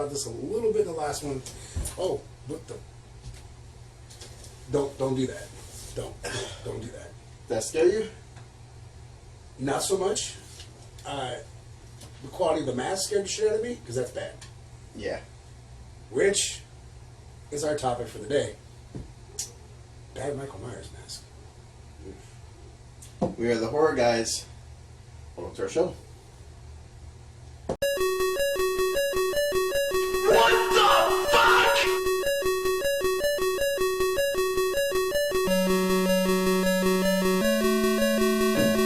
about this a little bit in the last one. Oh, what the? Don't do that. Don't do that. That scare you? Not so much. The quality of the mask scared the shit out of me because that's bad. Yeah. Which is our topic for the day. Bad Michael Myers mask. We are the horror guys. Welcome to our show. What the fuck?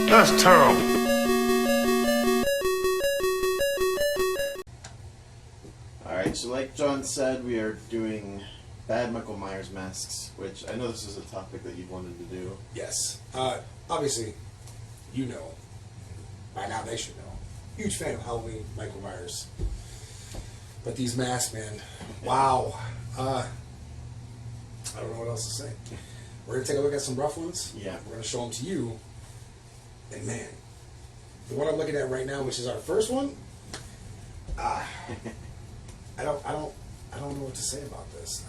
That's terrible. Alright, so like John said, we are doing bad Michael Myers masks, which I know this is a topic that you've wanted to do. Yes. Obviously, you know. By now they should know. Huge fan of Halloween, Michael Myers. But these masks, man, wow. I don't know what else to say. We're going to take a look at some rough ones. Yeah. We're going to show them to you. And man, the one I'm looking at right now, which is our first one, I don't know what to say about this.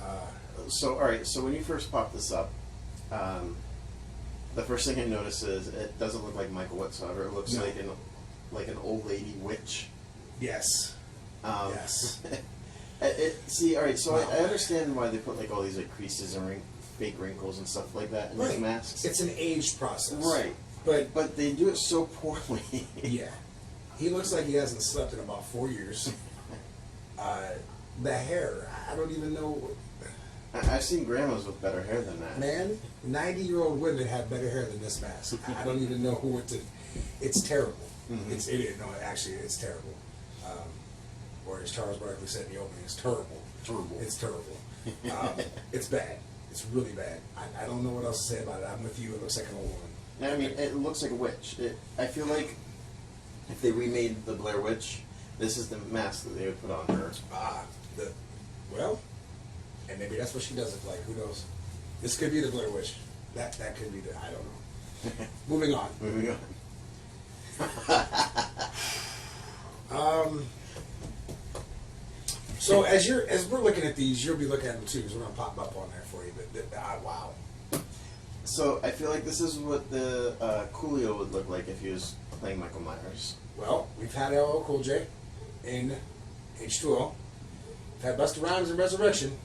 So, alright, so when you first popped this up, the first thing I noticed is it doesn't look like Michael whatsoever. It looks like an old lady witch. Yes. Yes. See, alright, so I understand why they put like all these like creases and fake wrinkles and stuff like that in these masks. It's an aged process. Right. But they do it so poorly. Yeah. He looks like he hasn't slept in about 4 years. The hair, I don't even know. I've seen grandmas with better hair than that. Man, 90-year-old women have better hair than this mask. I don't even know what to. It's terrible. Mm-hmm. It's terrible. Or as Charles Barkley said in the opening, it's terrible. Terrible. It's terrible. It's bad. It's really bad. I don't know what else to say about it. I'm with you. It looks like an old woman. I mean, it looks like a witch. I feel like if they remade the Blair Witch, this is the mask that they would put on her. Well, and maybe that's what she does look like. Who knows? This could be the Blair Witch. That could be I don't know. Moving on. Moving on. So as we're looking at these, you'll be looking at them too, because we're gonna pop up on there for you. But wow. So I feel like this is what the Coolio would look like if he was playing Michael Myers. Well, we've had LL Cool J in H2O. We've had Busta Rhymes in Resurrection.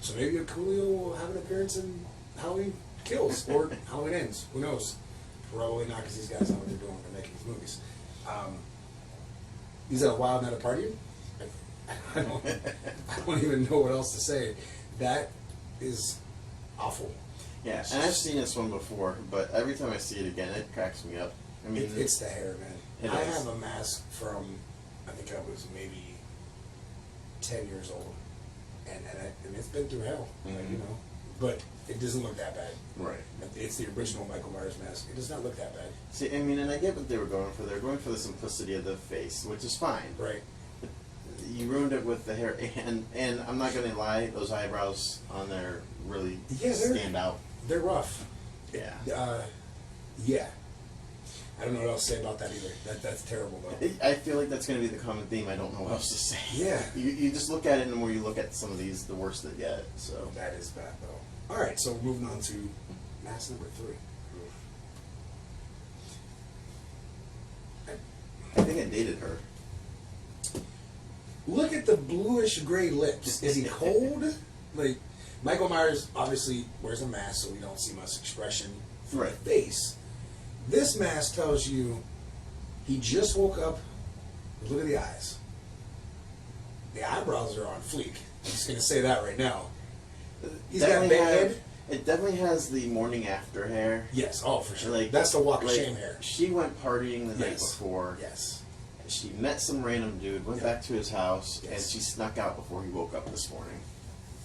So maybe Coolio will have an appearance in Halloween Kills or Halloween Ends. Who knows? Probably not, because these guys know what they're doing. They're making these movies. Is that a Wild Night at Party? I don't even know what else to say. That is awful. Yeah, and I've seen this one before, but every time I see it again, it cracks me up. I mean, it's the hair, man. I have a mask from, I think I was maybe 10 years old, and it's been through hell, mm-hmm. you know. But it doesn't look that bad. Right. It's the original Michael Myers mask. It does not look that bad. See, I mean, and I get what they were going for. They're going for the simplicity of the face, which is fine. Right. But you ruined it with the hair, and I'm not going to lie, those eyebrows on there really stand out. They're rough. Yeah. Yeah. I don't know what else to say about that either. That's terrible, though. I feel like that's going to be the common theme. I don't know what else to say. Yeah. You just look at it, and the more you look at some of these, the worse they get. So that is bad, though. All right, so moving on to mask number 3. I think I dated her. Look at the bluish gray lips. Is he cold? Like, Michael Myers obviously wears a mask, so we don't see much expression from the face. This mask tells you he just woke up. Look at the eyes. The eyebrows are on fleek. I'm just going to say that right now. He's got a big head. It definitely has the morning after hair. Yes, oh, for sure. Like, that's the walk of shame hair. She went partying the night before. Yes. She met some random dude, went back to his house, and she snuck out before he woke up this morning.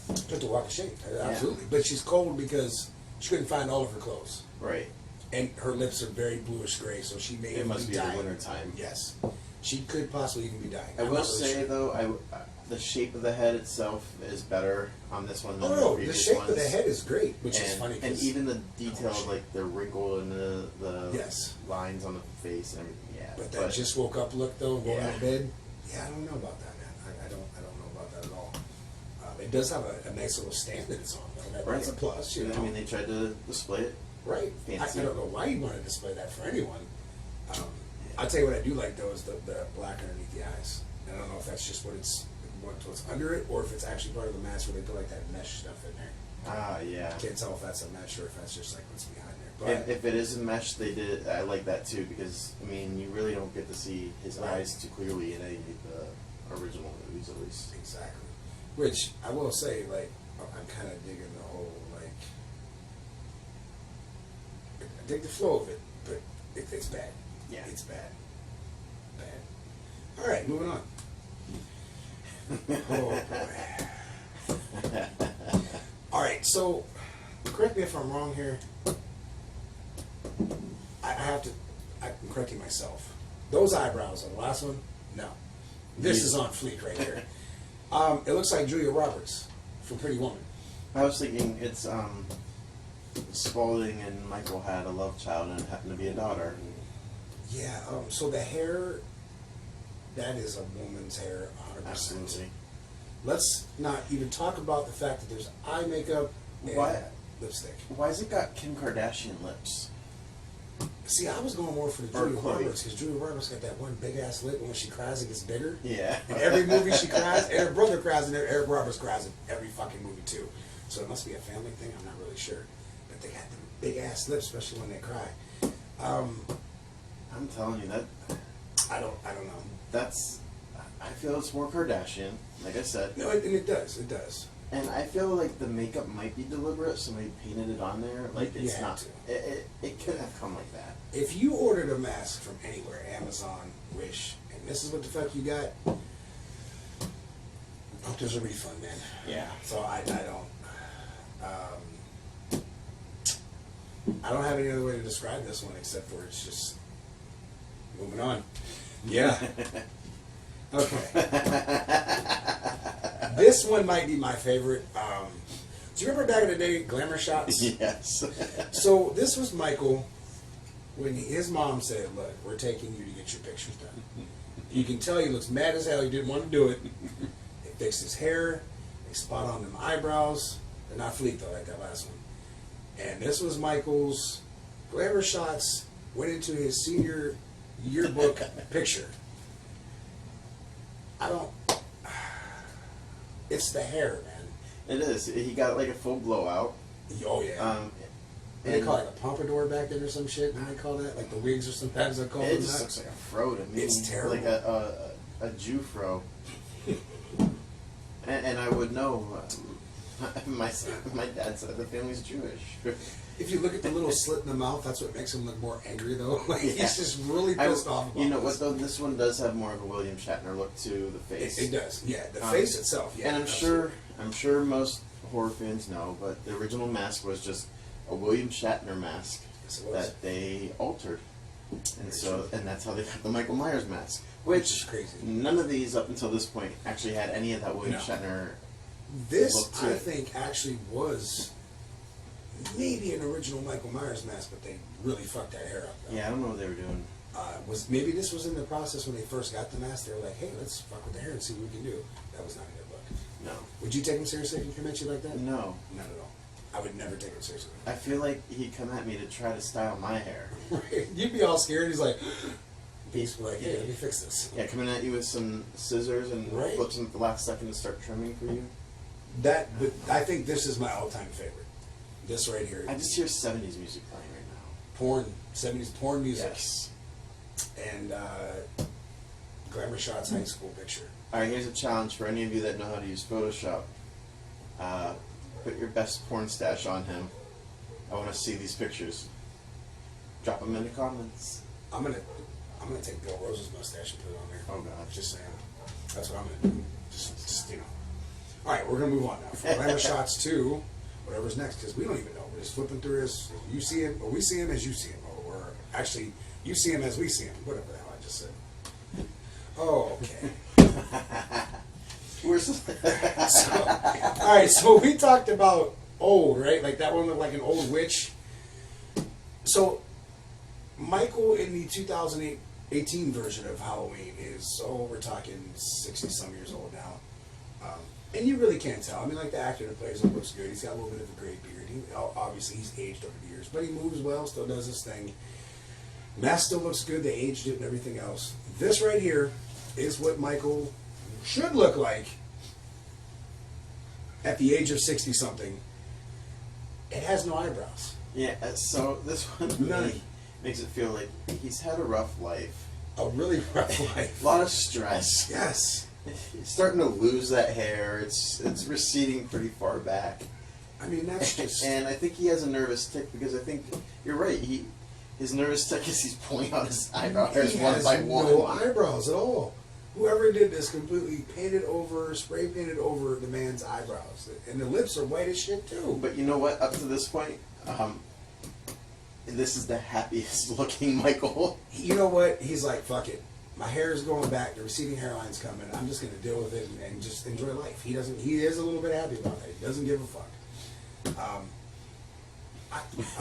Took the walk of shame, absolutely. But she's cold because she couldn't find all of her clothes. Right. And her lips are very bluish gray, so she may It must be dying. the winter time. Yes. She could possibly even be dying. I will say, though, the shape of the head itself is better on this one than the previous the shape ones. of the head is great, which is funny. And even the detail of like the wrinkle and the lines on the face and everything. Yeah. But that just woke up look though, going out of bed. Yeah, I don't know about that, man. I does have a nice little stand that it's on, though. That's a plus, you know. I mean, they tried to display it. Right. Fancy. I don't know why you want to display that for anyone. I'll tell you what I do like, though, is the black underneath the eyes. And I don't know if that's just what's under it, or if it's actually part of the mask where they put like that mesh stuff in there. Ah, yeah. Can't tell if that's a mesh or if that's just like what's behind there. But If it is a mesh, they did. I like that too because I mean, you really don't get to see his eyes too clearly in any of the original movies, at least. exactly. Which I will say, like, I'm kind of digging the whole like. I dig the flow of it, but it's bad. Yeah. It's bad. Bad. All right, moving on. Oh boy. All right, so correct me if I'm wrong here. I'm correcting myself. Those eyebrows on the last one, no. This is on fleek right here. It looks like Julia Roberts from Pretty Woman. I was thinking it's Spalding and Michael had a love child and it happened to be a daughter. Yeah. So the hair, that is a woman's hair, 100%. Absolutely. Let's not even talk about the fact that there's eye makeup and lipstick. Why has it got Kim Kardashian lips? See, I was going more for the Or Julia Chloe. Roberts because Julia Roberts got that one big ass lip, and when she cries, it gets bigger. Yeah. In every movie she cries, and her brother cries, and Eric Roberts cries in every fucking movie too. So it must be a family thing. I'm not really sure, but they got the big ass lips, especially when they cry. I'm telling you that. I don't know. I feel it's more Kardashian, like I said. No, and it does. It does. And I feel like the makeup might be deliberate. Somebody painted it on there. Like You it's had not. to. It could have come like that. If you ordered a mask from anywhere, Amazon, Wish, and this is what the fuck you got, I hope there's a refund, man. Yeah. So I don't have any other way to describe this one except for it's just moving on. Yeah. Okay. This one might be my favorite. Do you remember back in the day, glamour shots? Yes. So this was Michael when his mom said, "Look, we're taking you to get your pictures done." You can tell he looks mad as hell. He didn't want to do it. They fixed his hair. They spot on them eyebrows. They're not fleek though, like that last one. And this was Michael's glamour shots. Went into his senior yearbook picture. It's the hair, man. It is. He got like a full blowout. Oh yeah. They call it a pompadour back then or some shit. What do they call that? Like the wigs or sometimes they call It it just that. looks like a fro to me. It's terrible. Like a Jew fro. and I would know. My dad said the family's Jewish. If you look at the little slit in the mouth, that's what makes him look more angry, though. Like Yeah. he's just really pissed off. About You know this. what though? This one does have more of a William Shatner look to the face. It does, yeah. The face itself, yeah. And absolutely. I'm sure most horror fans know, but the original mask was just a William Shatner mask Yes, it was. that they altered, and Very and that's how they got the Michael Myers mask. Which is crazy. None of these up until this point actually had any of that William No. Shatner. This, look to I it. think, actually was maybe an original Michael Myers mask, but they really fucked that hair up. Though. Yeah, I don't know what they were doing. Maybe this was in the process when they first got the mask. They were like, "Hey, let's fuck with the hair and see what we can do." That was not in their book. No, Would you take him seriously if he came at you like that? no. Not at all. I would never take him seriously. I feel like he'd come at me to try to style my hair. You'd be all scared. He's like, he's like, "Hey, let me fix this." Yeah, coming at you with some scissors and Right. flips them at the last second to start trimming for you. But I think this is my all-time favorite. This right here. I just hear 70s music playing right now. Porn, 70s porn music. Yes. And Glamour Shots high school picture. Alright, here's a challenge for any of you that know how to use Photoshop. Put your best porn stash on him. I want to see these pictures. Drop them in the comments. I'm gonna take Bill Rose's mustache and put it on there. Oh, God. Just saying. That's what I'm gonna do. Just you know. All right, we're gonna move on now. From Glamour Shots to whatever's next, because we don't even know. We're just flipping through this. You see him, or we see him as you see him, or actually you see him as we see him. Whatever the hell I just said. Oh, okay. All right, so we talked about old, right? Like that one looked like an old witch. So Michael in the 2018 version of Halloween is, we're talking 60 some years old now. And you really can't tell. I mean, like the actor that plays him looks good. He's got a little bit of a gray beard. Obviously, he's aged over the years, but he moves well, still does his thing. Mask still looks good. They aged it and everything else. This right here is what Michael should look like at the age of 60-something. It has no eyebrows. Yeah, so this one really makes it feel like he's had a rough life. A really rough life. A lot of stress. Yes. He's starting to lose that hair. It's receding pretty far back. I mean, that's just... And I think he has a nervous tick because I think you're right. His nervous tick is he's pulling out his eyebrows one by one. No eyebrows at all. Whoever did this completely spray painted over the man's eyebrows. And the lips are white as shit too. But you know what? Up to this point, this is the happiest looking Michael. You know what? He's like, fuck it. My hair is going back. The receding hairline's coming. I'm just going to deal with it and just enjoy life. He is a little bit happy about that. He doesn't give a fuck.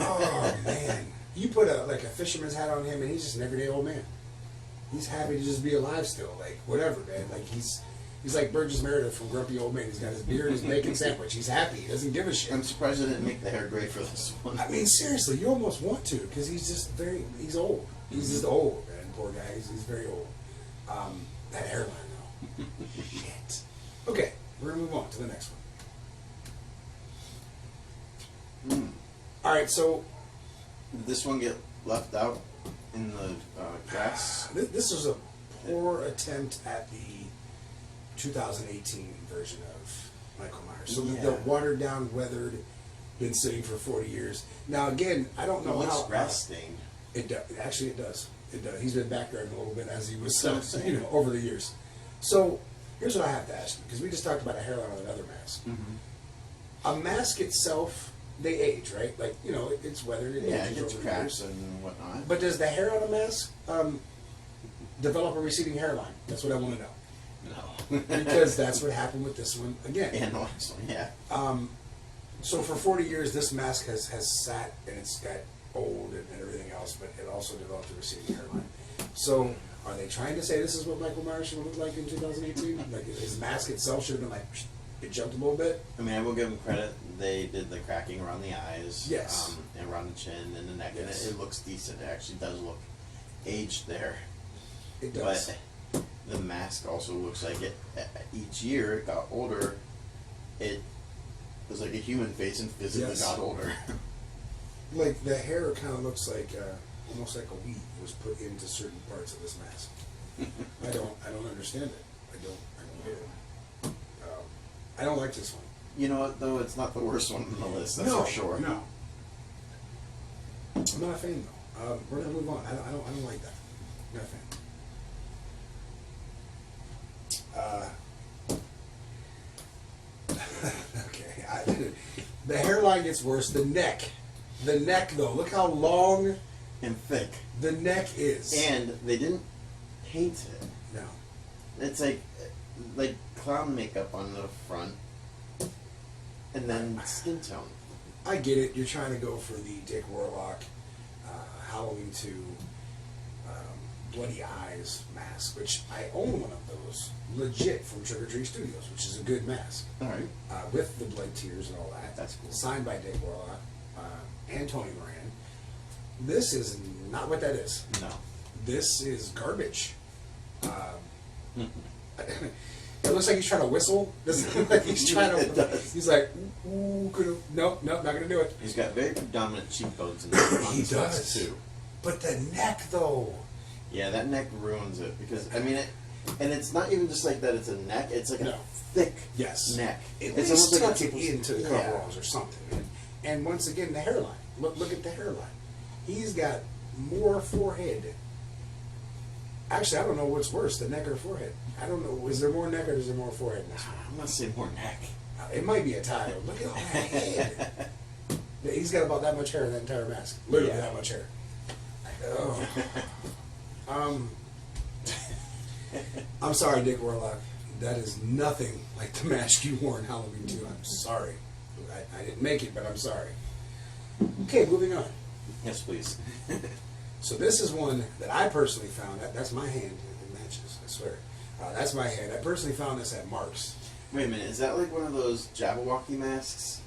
Oh man, you put a fisherman's hat on him, and he's just an everyday old man. He's happy to just be alive still, like whatever, man. Like he's like Burgess Meredith from Grumpy Old Man. He's got his beard, his bacon sandwich. He's happy. He doesn't give a shit. I'm surprised I didn't make the hair gray for this one. I mean, seriously, you almost want to because he's just he's old. He's just old, man. Poor guy. He's very old. That hairline though, shit. Okay, we're gonna move on to the next one. All right, so Did this one get left out in the grass? this was a poor attempt at the 2018 version of Michael Myers. So the watered down, weathered, been sitting for 40 years. Now again, I don't know It looks how grass stained. It does. Actually, it does. It does. He's been backgarden a little bit as he was, over the years. So here's what I have to ask you because we just talked about a hairline on another mask. Mm-hmm. A mask itself, they age, right? Like it's weathered. It Yeah, ages it gets over the cracks years. and whatnot. But does the hair on a mask develop a receding hairline? That's what I want to know. No. Because that's what happened with this one again. Yeah, no, this one, yeah. So for 40 years, this mask has sat and it's got old and everything else, but it also developed a receding hairline. So are they trying to say this is what Michael Myers should look like in 2018? Like his mask itself should have been like, it jumped a little bit? I mean, I will give them credit. They did the cracking around the eyes. Yes. And around the chin and the neck. Yes. And it looks decent. It actually does look aged there. It does. But the mask also looks like it. Each year it got older. It was like a human face and physically got older. Like the hair kind of looks like almost like a weave was put into certain parts of this mask. I don't understand it. I don't get it. I don't like this one. You know what, though? It's not the worst one on the list, that's No, for sure. No. I'm not a fan, though. We're going to move on. I don't like that. I'm not a fan. Okay. The hairline gets worse. The neck, though. Look how long And thick. the neck is. And they didn't paint it. No. It's like clown makeup on the front. And then skin tone. I get it. You're trying to go for the Dick Warlock Halloween 2 Bloody Eyes mask, which I own one of those, legit from Trick or Treat Studios, which is a good mask. All right. With the blood tears and all that. That's cool. Signed by Dick Warlock and Tony Moran. This is not what that is. No. This is garbage. It looks like he's trying to whistle. Doesn't it look like he's trying to? It does. He's like, ooh, nope, not gonna do it. He's got very predominant cheekbones in the He does too. But the neck, though. Yeah, that neck ruins it because I mean and it's not even just like that. It's a neck. It's like No. a thick Yes. neck. At It's least almost like tuck it people's- into the yeah. coveralls or something. And once again, the hairline. Look at the hairline. He's got more forehead. Actually, I don't know what's worse, the neck or forehead. I don't know. Is there more neck or is there more forehead in this one? I'm gonna say more neck. It might be a tie. Look at all that head. He's got about that much hair in that entire mask. Literally Yeah. that much hair. Oh. I'm sorry, Dick Warlock. That is nothing like the mask you wore in Halloween 2. I'm sorry. I didn't make it, but I'm sorry. Okay, moving on. Yes, please. So this is one that I personally found. That's my hand. It matches, I swear. That's my hand. I personally found this at Mark's. Wait a minute, is that like one of those Jabberwocky masks?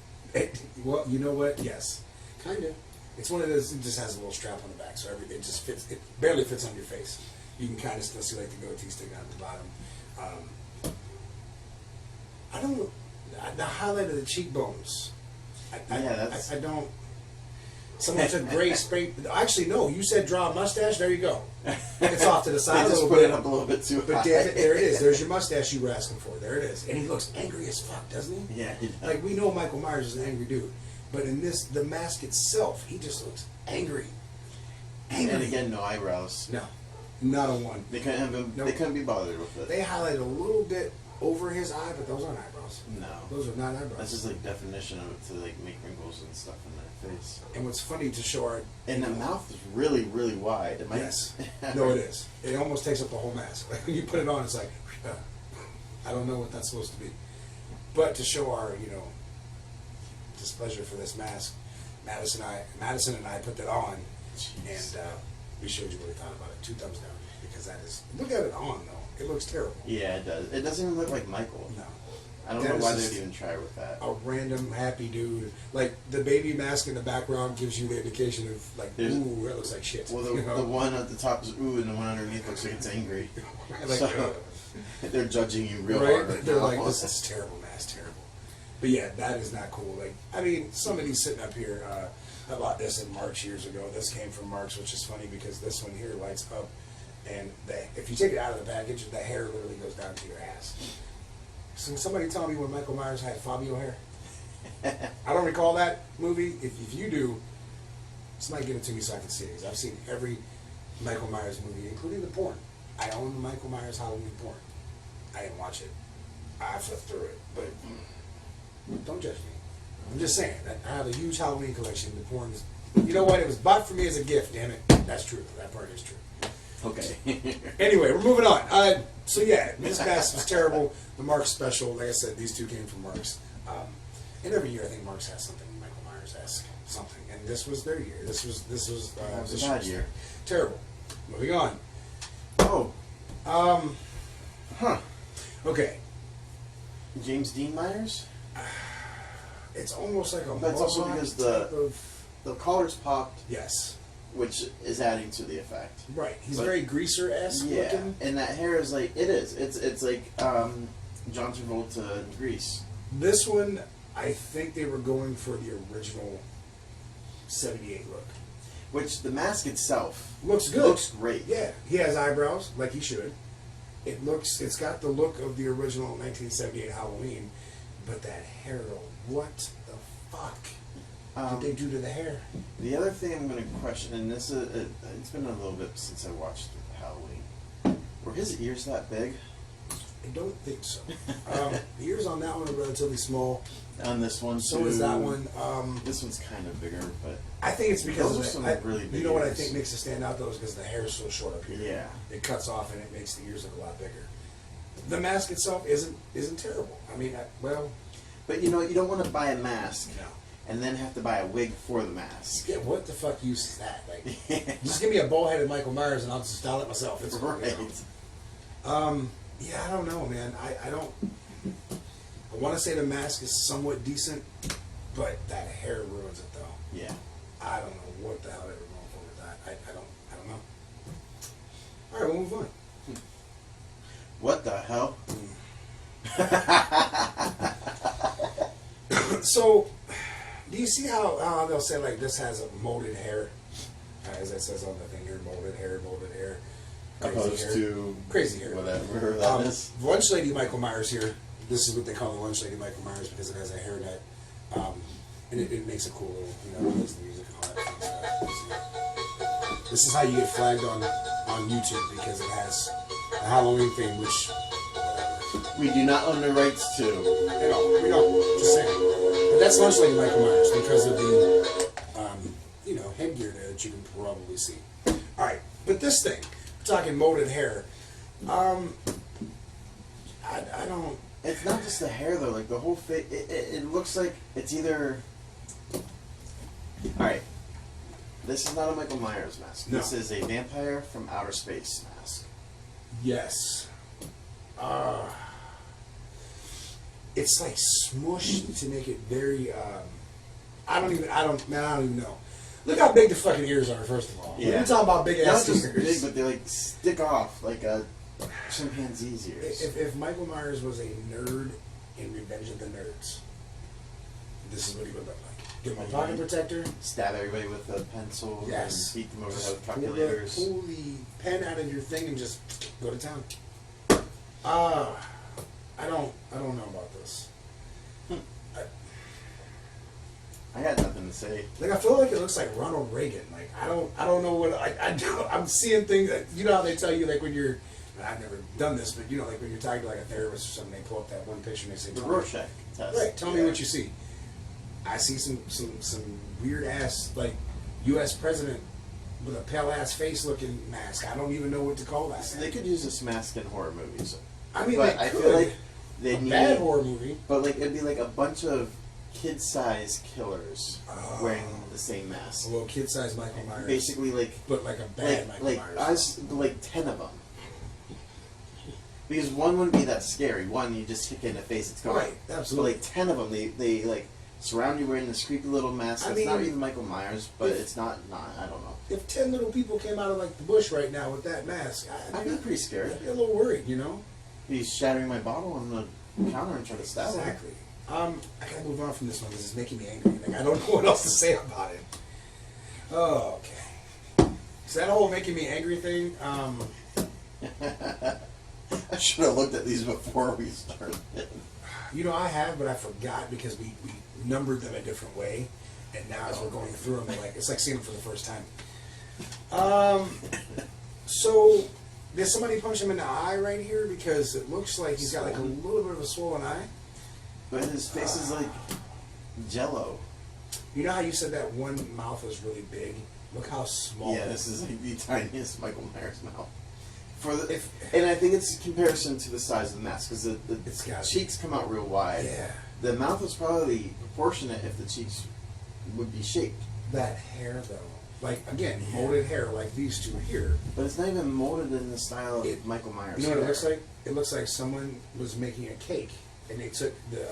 Well, you know what? Yes, kind of. It's one of those. It just has a little strap on the back, so it just fits. It barely fits on your face. You can kind of still see like the goatee sticking out the bottom. I don't. The highlight of the cheekbones. I don't. Someone took gray spray. Actually, no. You said draw a mustache. There you go. It's off to the side a They just little put bit. it up a little bit too high. But damn it, there it is. There's your mustache you were asking for. There it is. And he looks angry as fuck, doesn't he? Yeah, he does. Like, we know Michael Myers is an angry dude. But in this, the mask itself, he just looks angry. Angry. And again, no eyebrows. No. Not a one. They couldn't have been, Nope. They couldn't be bothered with it. They highlighted a little bit over his eye, but those aren't eyebrows. No. Those are not eyebrows. That's just like definition of it to like make wrinkles and stuff in their face. And what's funny to show our... And the mouth is really, really wide. Am I- Yes. No, it is. It almost takes up the whole mask. Like, when you put it on, it's like... I don't know what that's supposed to be. But to show our, displeasure for this mask, Madison and I put that on, Jeez. and we showed you what we thought about it. 2 thumbs down, because that is... Look at it on, though. It looks terrible. Yeah, it does. It doesn't even look like Michael. No. I don't That know is why just they'd even try with that. a random happy dude. Like, the baby mask in the background gives you the indication of, like, There's- ooh, that looks like shit. Well, the one at the top is ooh, and the one underneath looks like it's angry. Like, So, they're judging you real right? hard right They're now. like, this is terrible, man. It's terrible. But yeah, that is not cool. Like, I mean, somebody's sitting up here. I bought this in March years ago. This came from March, which is funny because this one here lights up, and if you take it out of the package, the hair literally goes down to your ass. So somebody tell me when Michael Myers had Fabio hair. I don't recall that movie. If you do, somebody give it to me so I can see it. 'Cause I've seen every Michael Myers movie, including the porn. I own the Michael Myers Halloween porn. I didn't watch it. I flipped through it, but don't judge me. I'm just saying that I have a huge Halloween collection. The porn is, you know what? It was bought for me as a gift. Damn it, that's true. That part is true. Okay. Anyway, we're moving on. So yeah, this mask was terrible. The Marks special, like I said, these 2 came from Marks. And every year I think Marks has something Michael Myers-esque, something. And this was their year. This was That was this a bad year's year. Terrible. Moving on. Oh. Huh. Okay. James Dean Myers? It's almost like a But it's also mohawk because type of... the collar's popped, Yes. which is adding to the effect. Right. He's But- very greaser-esque Yeah, looking. and that hair is like it is. It's like John Travolta in Grease. This one, I think they were going for the original 78 look. Which the mask itself Looks good. looks great. Yeah, he has eyebrows like he should. It's got the look of the original 1978 Halloween, but that hair, what the fuck did they do to the hair? The other thing I'm going to question, and this is it's been a little bit since I watched Halloween. Were his ears that big? I don't think so. The ears on that one are relatively small. On this one, So too. is that one. This one's kind of bigger, but I think it's because Those of are the, some really big you know what I ears. think makes it stand out though is because the hair is so short up here. yeah. It cuts off and it makes the ears look a lot bigger. The mask itself isn't terrible. I mean, But you don't want to buy a mask no. and then have to buy a wig for the mask. Yeah, what the fuck use is that? Like, just give me a bald-headed Michael Myers and I'll just style it myself. It's Right. Yeah, I don't know, man. I don't. I want to say the mask is somewhat decent, but that hair ruins it, though. Yeah. I don't know what the hell they were going for with that. I don't know. All right, we'll move on. What the hell? So, do you see how they'll say like this has a molded hair, as it says on the thing here, molded hair, crazy Opposed hair. to Crazy hair. whatever that is. Lunch Lady Michael Myers here. This is what they call the Lunch Lady Michael Myers because it has a hairnet, and it makes a cool little, it plays the music and all that fun stuff. This is how you get flagged on YouTube because it has a Halloween theme, which whatever. We do not own the rights to. We don't. Just saying. But that's Lunch Lady Michael Myers because of the, headgear there that you can probably see. All right, but this thing, we're talking molded hair. I don't. It's not just the hair though. Like the whole face. It looks like it's either. All right. This is not a Michael Myers mask. No. This is a vampire from outer space mask. Yes. it's like smushed to make it very. I don't even know. Look how big the fucking ears are. First of all, Yeah. we're talking about big Not ass just ears. big, but they like stick off like a chimpanzee's ears. If Michael Myers was a nerd in Revenge of the Nerds, this is what he would look like. Get my pocket protector. Stab everybody with a pencil. Yes. And beat them over the head with Pull calculators. pull the pen out of your thing and just go to town. I don't know about this. I got nothing to say. Like I feel like it looks like Ronald Reagan. Like I don't know what I do. I'm seeing things that you know how they tell you like when you're. I've never done this, but you know like when you're talking to like a therapist or something, they pull up that one picture and they say, The "Tell me." Rorschach test. Right. Tell me what you see. I see some weird ass like U.S. president with a pale ass face looking mask. I don't even know what to call that. So they could use this mask in horror movies. I mean, but they I could. feel like they a need bad horror movie. But like it'd be like a bunch of kid-sized killers Oh. wearing the same mask. A little kid-sized Michael Myers. Basically, like but like a bad Michael like Myers. us, like 10 of them. Because one wouldn't be that scary. One, you just kick in the face, it's gone. Right, absolutely. But like 10 of them, they like surround you wearing this creepy little mask. I That's not mean, even Michael Myers, but if- it's not. I don't know. If 10 little people came out of like the bush right now with that mask, I'd be pretty scared. I'd be a little worried, you know. He's shattering my bottle on the counter and trying to stab him. Exactly. I gotta move on from this one because it's making me angry. Like I don't know what else to say about it. Oh, okay. So that whole making me angry thing. I should have looked at these before we started. You know, I have, but I forgot because we numbered them a different way, and now as we're going through them, it's like seeing them for the first time. So did somebody punch him in the eye right here? Because it looks like he's got like a little bit of a swollen eye. But his face is like Jello. You know how you said that one mouth was really big? Look how small. Yeah, this is like the tiniest Michael Myers mouth. If- And I think it's a comparison to the size of the mask because It's the gotta cheeks come out real wide. Yeah. The mouth is probably proportionate if the cheeks would be shaped. That hair though, like again, molded hair like these two here. But it's not even molded in the style It- of Michael Myers. You know what it hair. looks like? It looks like someone was making a cake, and they took the,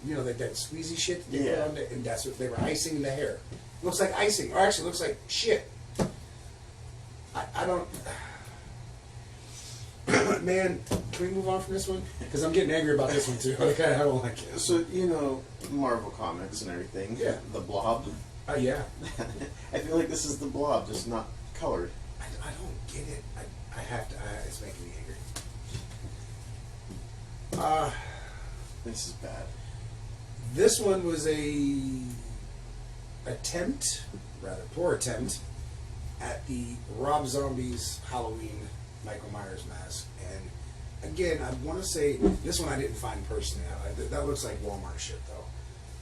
you know, that squeezy shit that they Yeah. put on it, and that's what they were icing the hair. Looks like icing, or actually looks like shit. I don't. Man, can we move on from this one? Because I'm getting angry about this one too. Okay, I don't like it. So, you know, Marvel Comics and everything. Yeah. The Blob. Yeah. I feel like this is the Blob, just not colored. I don't get it. I have to. It's making me angry. This is bad. This one was rather poor attempt, at the Rob Zombie's Halloween Michael Myers mask. And again, I want to say this one I didn't find personally. That looks like Walmart shit though.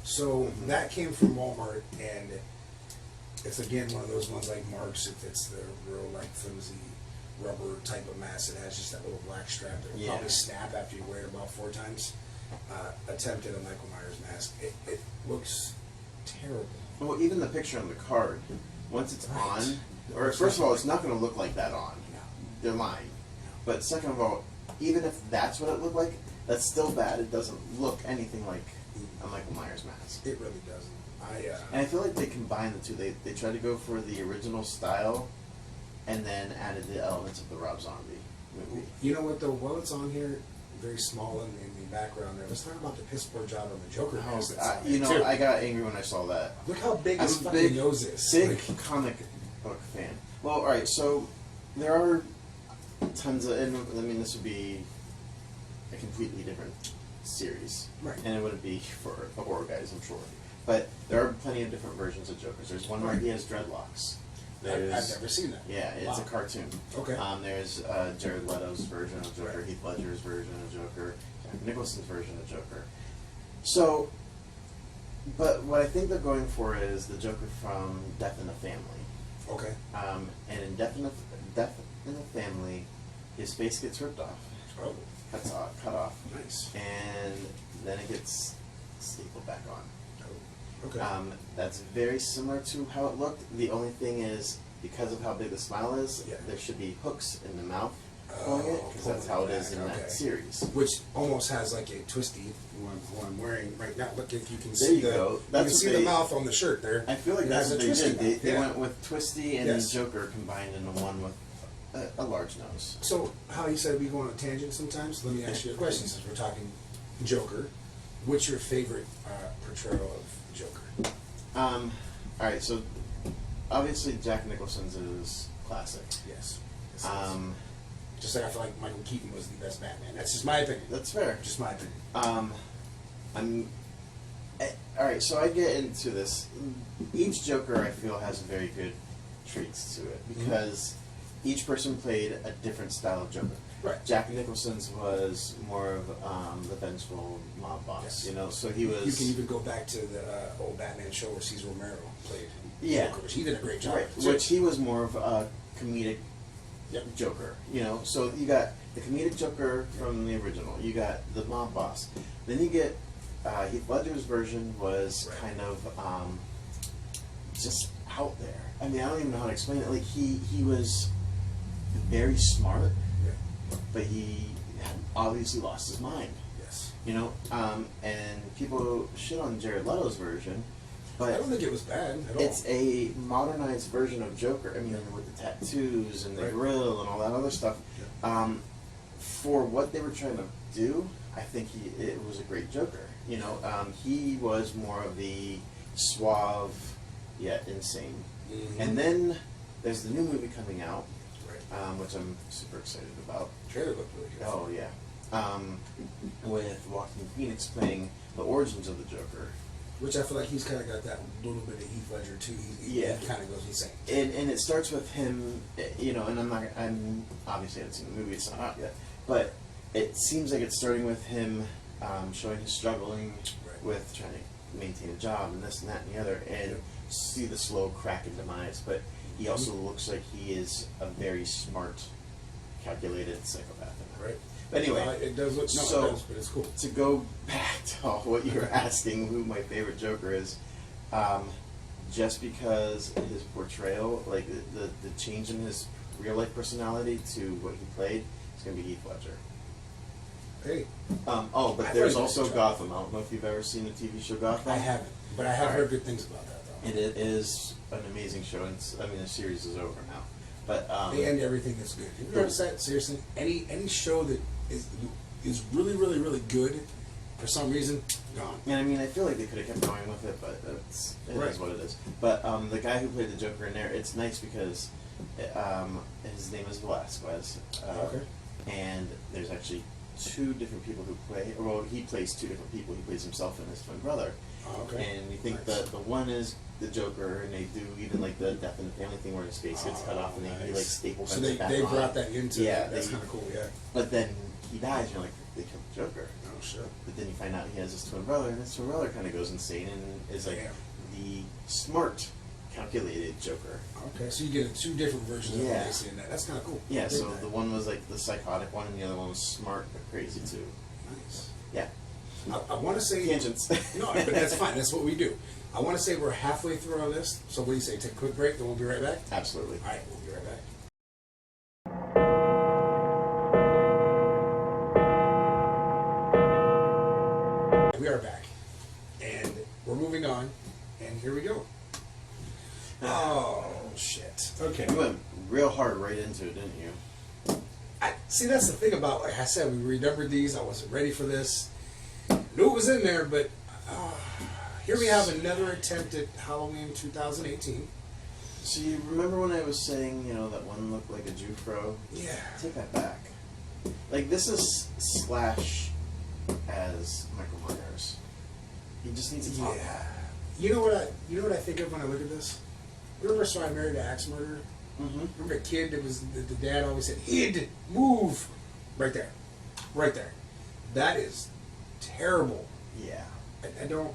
So that came from Walmart, and it's again one of those ones like Mark's. It's the real like flimsy rubber type of mask. It has just that little black strap that will Yeah. probably snap after you wear it about 4 times. Attempted a Michael Myers mask. It looks terrible. Well, even the picture on the card, once it's Right. on, or first of all, it's not going to look like that on. No. They're lying. But second of all, even if that's what it looked like, that's still bad. It doesn't look anything like a Michael Myers mask. It really doesn't. And I feel like they combined the two. They tried to go for the original style, and then added the elements of the Rob Zombie movie. You know what though? While it's on here, very small in the background there. Let's talk about the piss poor job on the Joker mask. that's on You there, know, too. I got angry when I saw that. Look how big I'm his a fucking big, nose is. big Like, comic book fan. Well, all right. So there are tons of, and I mean, this would be a completely different series, Right. And it wouldn't be for the horror guys, I'm sure. But there are plenty of different versions of Jokers. There's one where he has dreadlocks. I've never seen that. Yeah, it's Wow. a cartoon. Okay. There's Jared Leto's version of Joker, Right. Heath Ledger's version of Joker, Jack Nicholson's version of Joker. So, but what I think they're going for is the Joker from Death in the Family. Okay. And in Death in the Family, his face gets ripped off, Oh, cut off, nice. and then it gets stapled back on. Oh, okay. That's very similar to how it looked. The only thing is, because of how big the smile is, Yeah. there should be hooks in the mouth calling it, because that's how it is in okay. that series. Which almost has like a twisty one I'm wearing right now. Look, if you can There see you go. you That's can what see the they- mouth on the shirt there. I feel like It that's has what a they twisty did. They, mouth. they Yeah. went with Twisty and Yes. Joker combined into one with a large nose. So, how you said we go on a tangent sometimes? Let me ask you a question since we're talking Joker. What's your favorite portrayal of Joker? All right, so obviously Jack Nicholson's is classic. Yes. Just like I feel like Michael Keaton was the best Batman. That's just my opinion. That's fair. Just my opinion. All right, so I get into this. Each Joker, I feel, has very good traits to it because each person played a different style of Joker. Right. Jack Nicholson's was more of the vengeful mob boss, Yes. you know. So he was. You can even go back to the old Batman show where Cesar Romero played Yeah. Joker, which he did a great job. Right, which he was more of a comedic Joker, you know. So you got the comedic Joker from the original. You got the mob boss. Then you get Heath Ledger's version was kind of just out there. I mean, I don't even know how to explain it. Like he was very smart, but he had obviously lost his mind. Yes. You know, and people shit on Jared Leto's version, I but don't think it was bad at all. it's a modernized version of Joker. I mean, with the tattoos and the grill and all that other stuff. For what they were trying to do, I think it was a great Joker. You know, he was more of the suave yet insane. And then there's the new movie coming out, which I'm super excited about. Trailer looked really good. Oh yeah, with Joaquin Phoenix playing the origins of the Joker. Which I feel like he's kind of got that little bit of Heath Ledger too. He kind of goes insane. And it starts with him, you know, and I'm obviously I haven't seen the movie, it's not out yet, but it seems like it's starting with him showing his struggling with trying to maintain a job and this and that and the other, and see the slow crack and demise. But he also looks like he is a very smart, calculated psychopath. Right. But anyway, it does look so it does, but it's cool. to go back to what you were asking, who my favorite Joker is, just because his portrayal, like the change in his real life personality to what he played, is going to be Heath Ledger. Hey, But there's also Gotham. I don't know if you've ever seen the TV show Gotham. I haven't, but I have heard good things about that though. And it is an amazing show. And I mean, the series is over now, but They end everything that's good. Have you noticed that? Seriously, any show that is really, really, really good, for some reason, gone. and I mean, I feel like they could have kept going with it, but it is what it is. But the guy who played the Joker in there, it's nice because his name is Velasquez, and there's actually two different people who play. Well, he plays two different people. He plays himself and his twin brother. And you think that the one is the Joker, and they do even like the Death in the Family thing where his face gets cut off and he like staples So it back they on. brought that into Yeah, that's kind of cool. Yeah. But then he dies, and you're like, they killed the Joker. Oh sure. But then you find out he has his twin brother, and his twin brother kind of goes insane and is like Damn. the smart, calculated Joker. Okay, so you get two different versions of what they see in that. That's kind of cool. Yeah, I dig so that. the one was like the psychotic one, and the other one was smart but crazy too. Nice. Yeah. I want to say Tangents. No, but that's fine. That's what we do. I want to say we're halfway through our list. So what do you say? Take a quick break, then we'll be right back. Absolutely. All right, we'll be right back. We are back, and we're moving on. And here we go. Oh shit. Okay. You went real hard right into it, didn't you? See, that's the thing about, like I said, we remembered these. I wasn't ready for this. Knew it was in there, but here we have another attempt at Halloween 2018. So you remember when I was saying, you know, that one looked like a Jufro? Yeah. Take that back. Like, this is Slash as Michael Myers. He just needs to talk. Yeah. You know what I think of when I look at this? Remember So I Married an Axe Murderer? Mm-hmm. Remember a kid that was the dad always said, "Id, move," right there, right there. That is terrible. Yeah. I don't.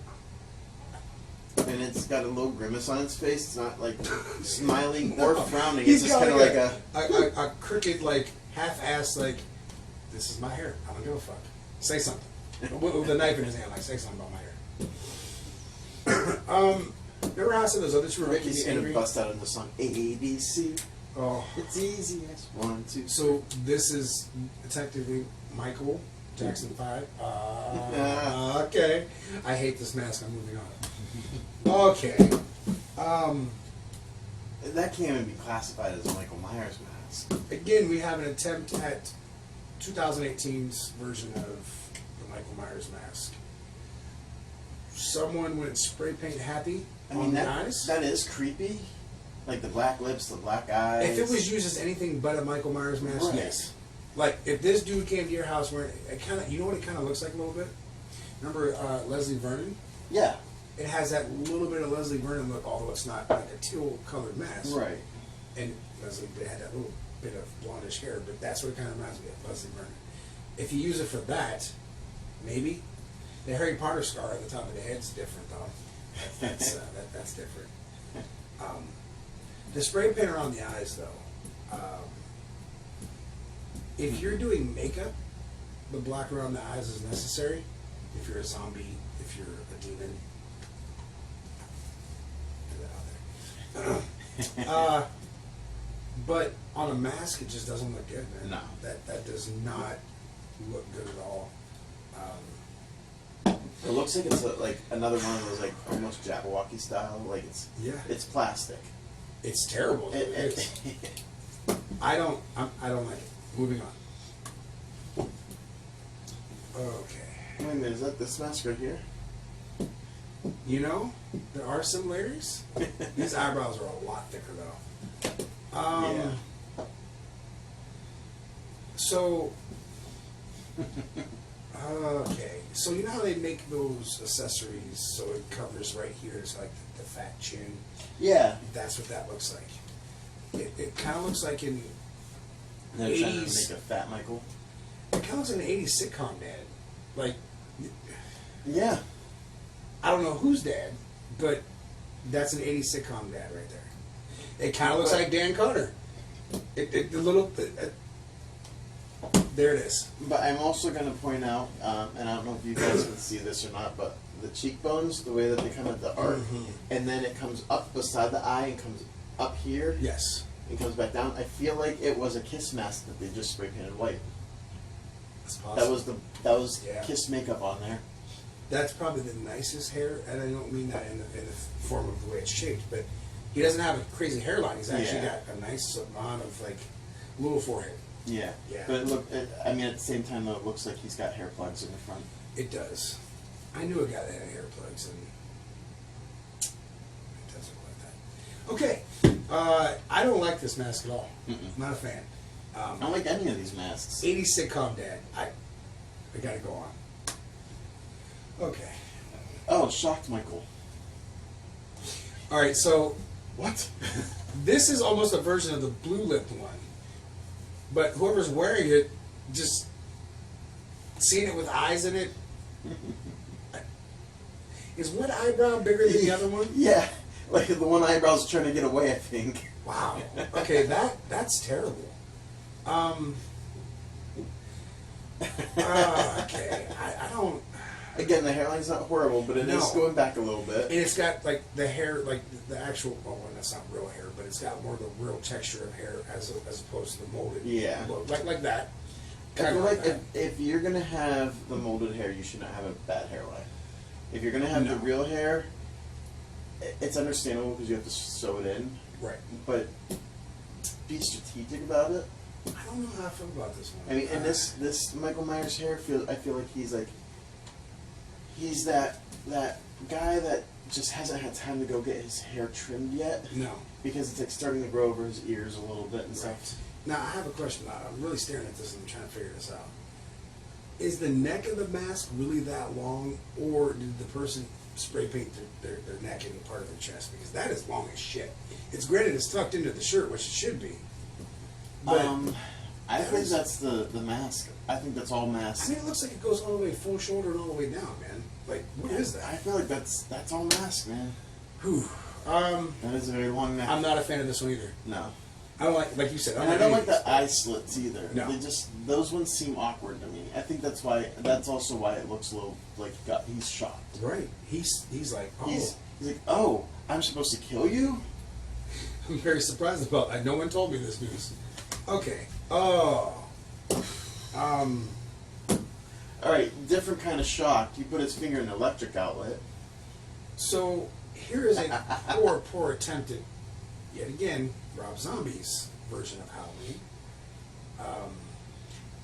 And it's got a little grimace on its face. It's not like smiling or frowning. He's It's just got kind of like a crooked, like half-assed, like, this is my hair. I don't give a fuck. Say something. With a knife in his hand, like, say something about my hair. Remember how I said those other two were making He's me gonna angry? bust out into the song ABC. Oh. It's easy as 1, 2. So this is technically Michael Jackson 5. Okay. I hate this mask. I'm moving on. Okay. That can't even be classified as a Michael Myers mask. Again, we have an attempt at 2018's version of the Michael Myers mask. Someone went spray paint happy on the eyes. That is creepy. Like the black lips, the black eyes. If it was used as anything but a Michael Myers mask, Right. yes. Like if this dude came to your house wearing it, kind of, you know what it kind of looks like a little bit. Remember Leslie Vernon? Yeah. It has that little bit of Leslie Vernon look, although it's not like a teal colored mask. Right. And Leslie had that little bit of blondish hair, but that's what it kind of reminds me of, Leslie Vernon. If you use it for that, maybe. The Harry Potter scar at the top of the head's different, though. That's different. The spray paint around the eyes, though. If you're doing makeup, the black around the eyes is necessary. If you're a zombie, if you're a demon, put that out there. But on a mask, it just doesn't look good, man. No. That does not look good at all. It looks like it's like another one of those like almost Jabberwocky style. Like it's plastic. It's terrible. I don't like it. Moving on. Okay. Wait a minute, is that this mask right here? You know, there are similarities. These eyebrows are a lot thicker, though. Yeah. So, okay. So you know how they make those accessories so it covers right here? It's like the fat chin. Yeah. That's what that looks like. It kind of looks like in They're trying to 80s. make a fat Michael. It kind of looks like an 80s sitcom dad. Like, Yeah. I don't know whose dad, but that's an 80s sitcom dad right there. It kind of looks like Dan Carter. There it is. But I'm also going to point out, and I don't know if you guys can see this or not, but the cheekbones, the way that they come at the arc, and then it comes up beside the eye and comes up here. Yes. And comes back down. I feel like it was a Kiss mask that they just spray painted white. That's possible. That was Yeah. Kiss makeup on there. That's probably the nicest hair, and I don't mean that in the form of the way it's shaped, but he doesn't have a crazy hairline. He's actually got a nice amount of like little forehead. Yeah. Yeah. But I mean, at the same time, though, it looks like he's got hair plugs in the front. It does. I knew a guy that had hair plugs, and it doesn't look like that. Okay, I don't like this mask at all. Not a fan. I don't like any of these masks. 80s sitcom dad. I gotta go on. Okay. Oh, shocked Michael. All right, so What? this is almost a version of the blue-lipped one, but whoever's wearing it, just seeing it with eyes in it, is one eyebrow bigger than the other one? Yeah. Like the one eyebrow's trying to get away, I think. Wow. Okay, that's terrible. Okay, I don't. Again, the hairline's not horrible, but it is No. going back a little bit. And it's got like the hair, like the actual. Well, that's not real hair, but it's got more of the real texture of hair as opposed to the molded. Yeah. look. Like that. I feel Kinda like that. if you're gonna have the molded hair, you should not have a bad hairline. If you're gonna have No. the real hair, it's understandable because you have to sew it in. Right. But be strategic about it. I don't know how I feel about this one. I mean, and this Michael Myers hair I feel like he's that guy that just hasn't had time to go get his hair trimmed yet No. because it's like starting to grow over his ears a little bit and stuff. Now I have a question. I'm really staring at this and I'm trying to figure this out. Is the neck of the mask really that long, or did the person spray paint their neck and part of their chest? Because that is long as shit. It's granted it's tucked into the shirt, which it should be. But I think that's the mask. I think that's all I mask. mean, it looks like it goes all the way full shoulder and all the way down, man. Like, what is I that? feel like that's all mask, man. Whew. That is a very long mask. I'm not a fan of this one either. No. I don't like you said. And I don't like the eye slits either. No. Those ones seem awkward to me. I think that's also why it looks a little like he's shocked. Right. He's like, oh. He's like, oh, I'm supposed to kill you? I'm very surprised about that. No one told me this news. Okay. Oh. All right, different kind of shock. You put his finger in an electric outlet. So here is a poor attempt at, yet again, Rob Zombie's version of Halloween.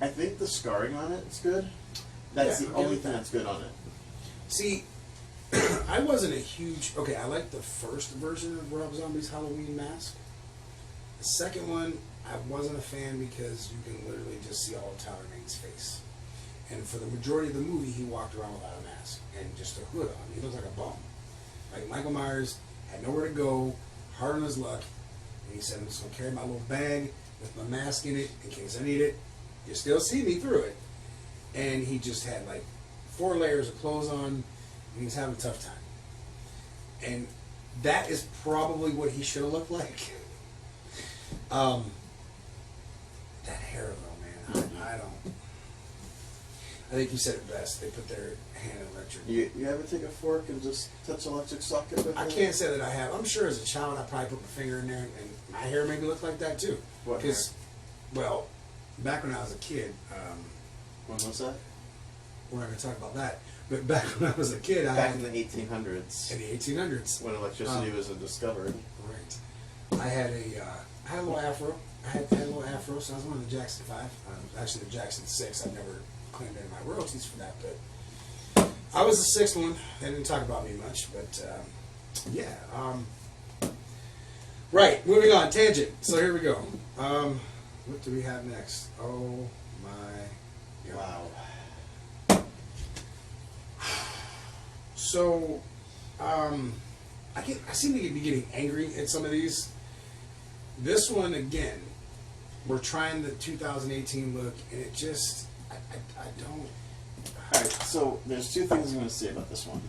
I think the scarring on it is good. That's Yeah, the okay only with thing that. that's good on it. See, I wasn't a huge. Okay, I like the first version of Rob Zombie's Halloween mask. The second one, I wasn't a fan because you can literally just see all of Tyler Maine's face. And for the majority of the movie, he walked around without a mask and just a hood on. He looked like a bum. Like Michael Myers had nowhere to go, hard on his luck, and he said, "I'm just gonna carry my little bag with my mask in it in case I need it. You still see me through it." And he just had like 4 layers of clothes on, and he was having a tough time. And that is probably what he should have looked like. That hair though, man, I don't. I think you said it best. They put their hand in electric. You ever take a fork and just touch an electric socket with I it? can't say that I have. I'm sure as a child I probably put my finger in there, and my hair maybe looked like that too. What Because, well, back when I was a kid, When was that? we're not going to talk about that. But back when I was a kid, I Back had in the 1800s, in the 1800s. when electricity was discovered. Right. I had a little afro. I had a little afro, so I was one of the Jackson 5. Actually, the Jackson 6. I never claimed any of my royalties for that, but I was the 6th one. They didn't talk about me much, but yeah. Right, moving on. Tangent. So here we go. What do we have next? Oh my God. Wow. So, I seem to be getting angry at some of these. This one again, we're trying the 2018 look, and it just, I don't. Alright, so there's 2 things I'm going to say about this one.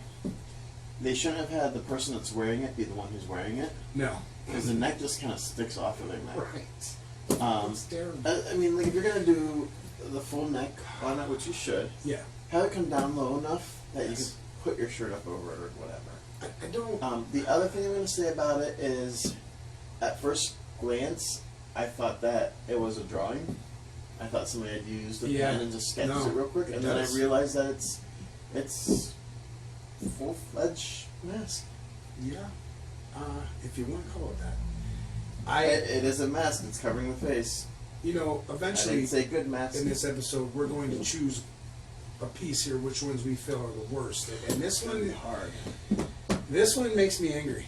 They shouldn't have had the person that's wearing it be the one who's wearing it, No. because the neck just kind of sticks off of their neck. Right. It's terrible. I mean, like, if you're going to do the full neck on it, which you should, Yeah. have it come down low enough that you Yes. can put your shirt up over it or whatever. I don't. The other thing I'm going to say about it is, at first glance, I thought that it was a drawing. I thought somebody had used a Yeah. pen and just sketched No, it real quick, it and then I does. realized that it's full-fledged mask. Yeah. If you want to call it that. It is a mask. It's covering the face. You know, I eventually didn't say good mask. in this episode, we're going to choose a piece here, which ones we feel are the worst. And this It's gonna be one, hard. this one makes me angry.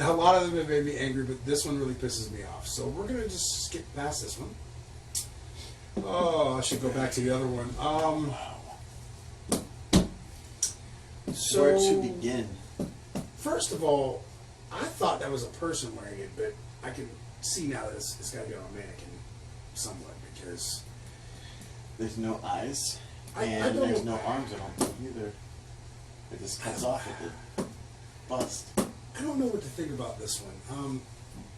A lot of them have made me angry, but this one really pisses me off. So we're gonna just skip past this one. Oh, I should go back to the other one. So Where to begin? first of all, I thought that was a person wearing it, but I can see now that it's got to be on a mannequin somewhat because There's no eyes, I and don't- there's no arms. I don't think either. It just cuts off at the bust. I don't know what to think about this one.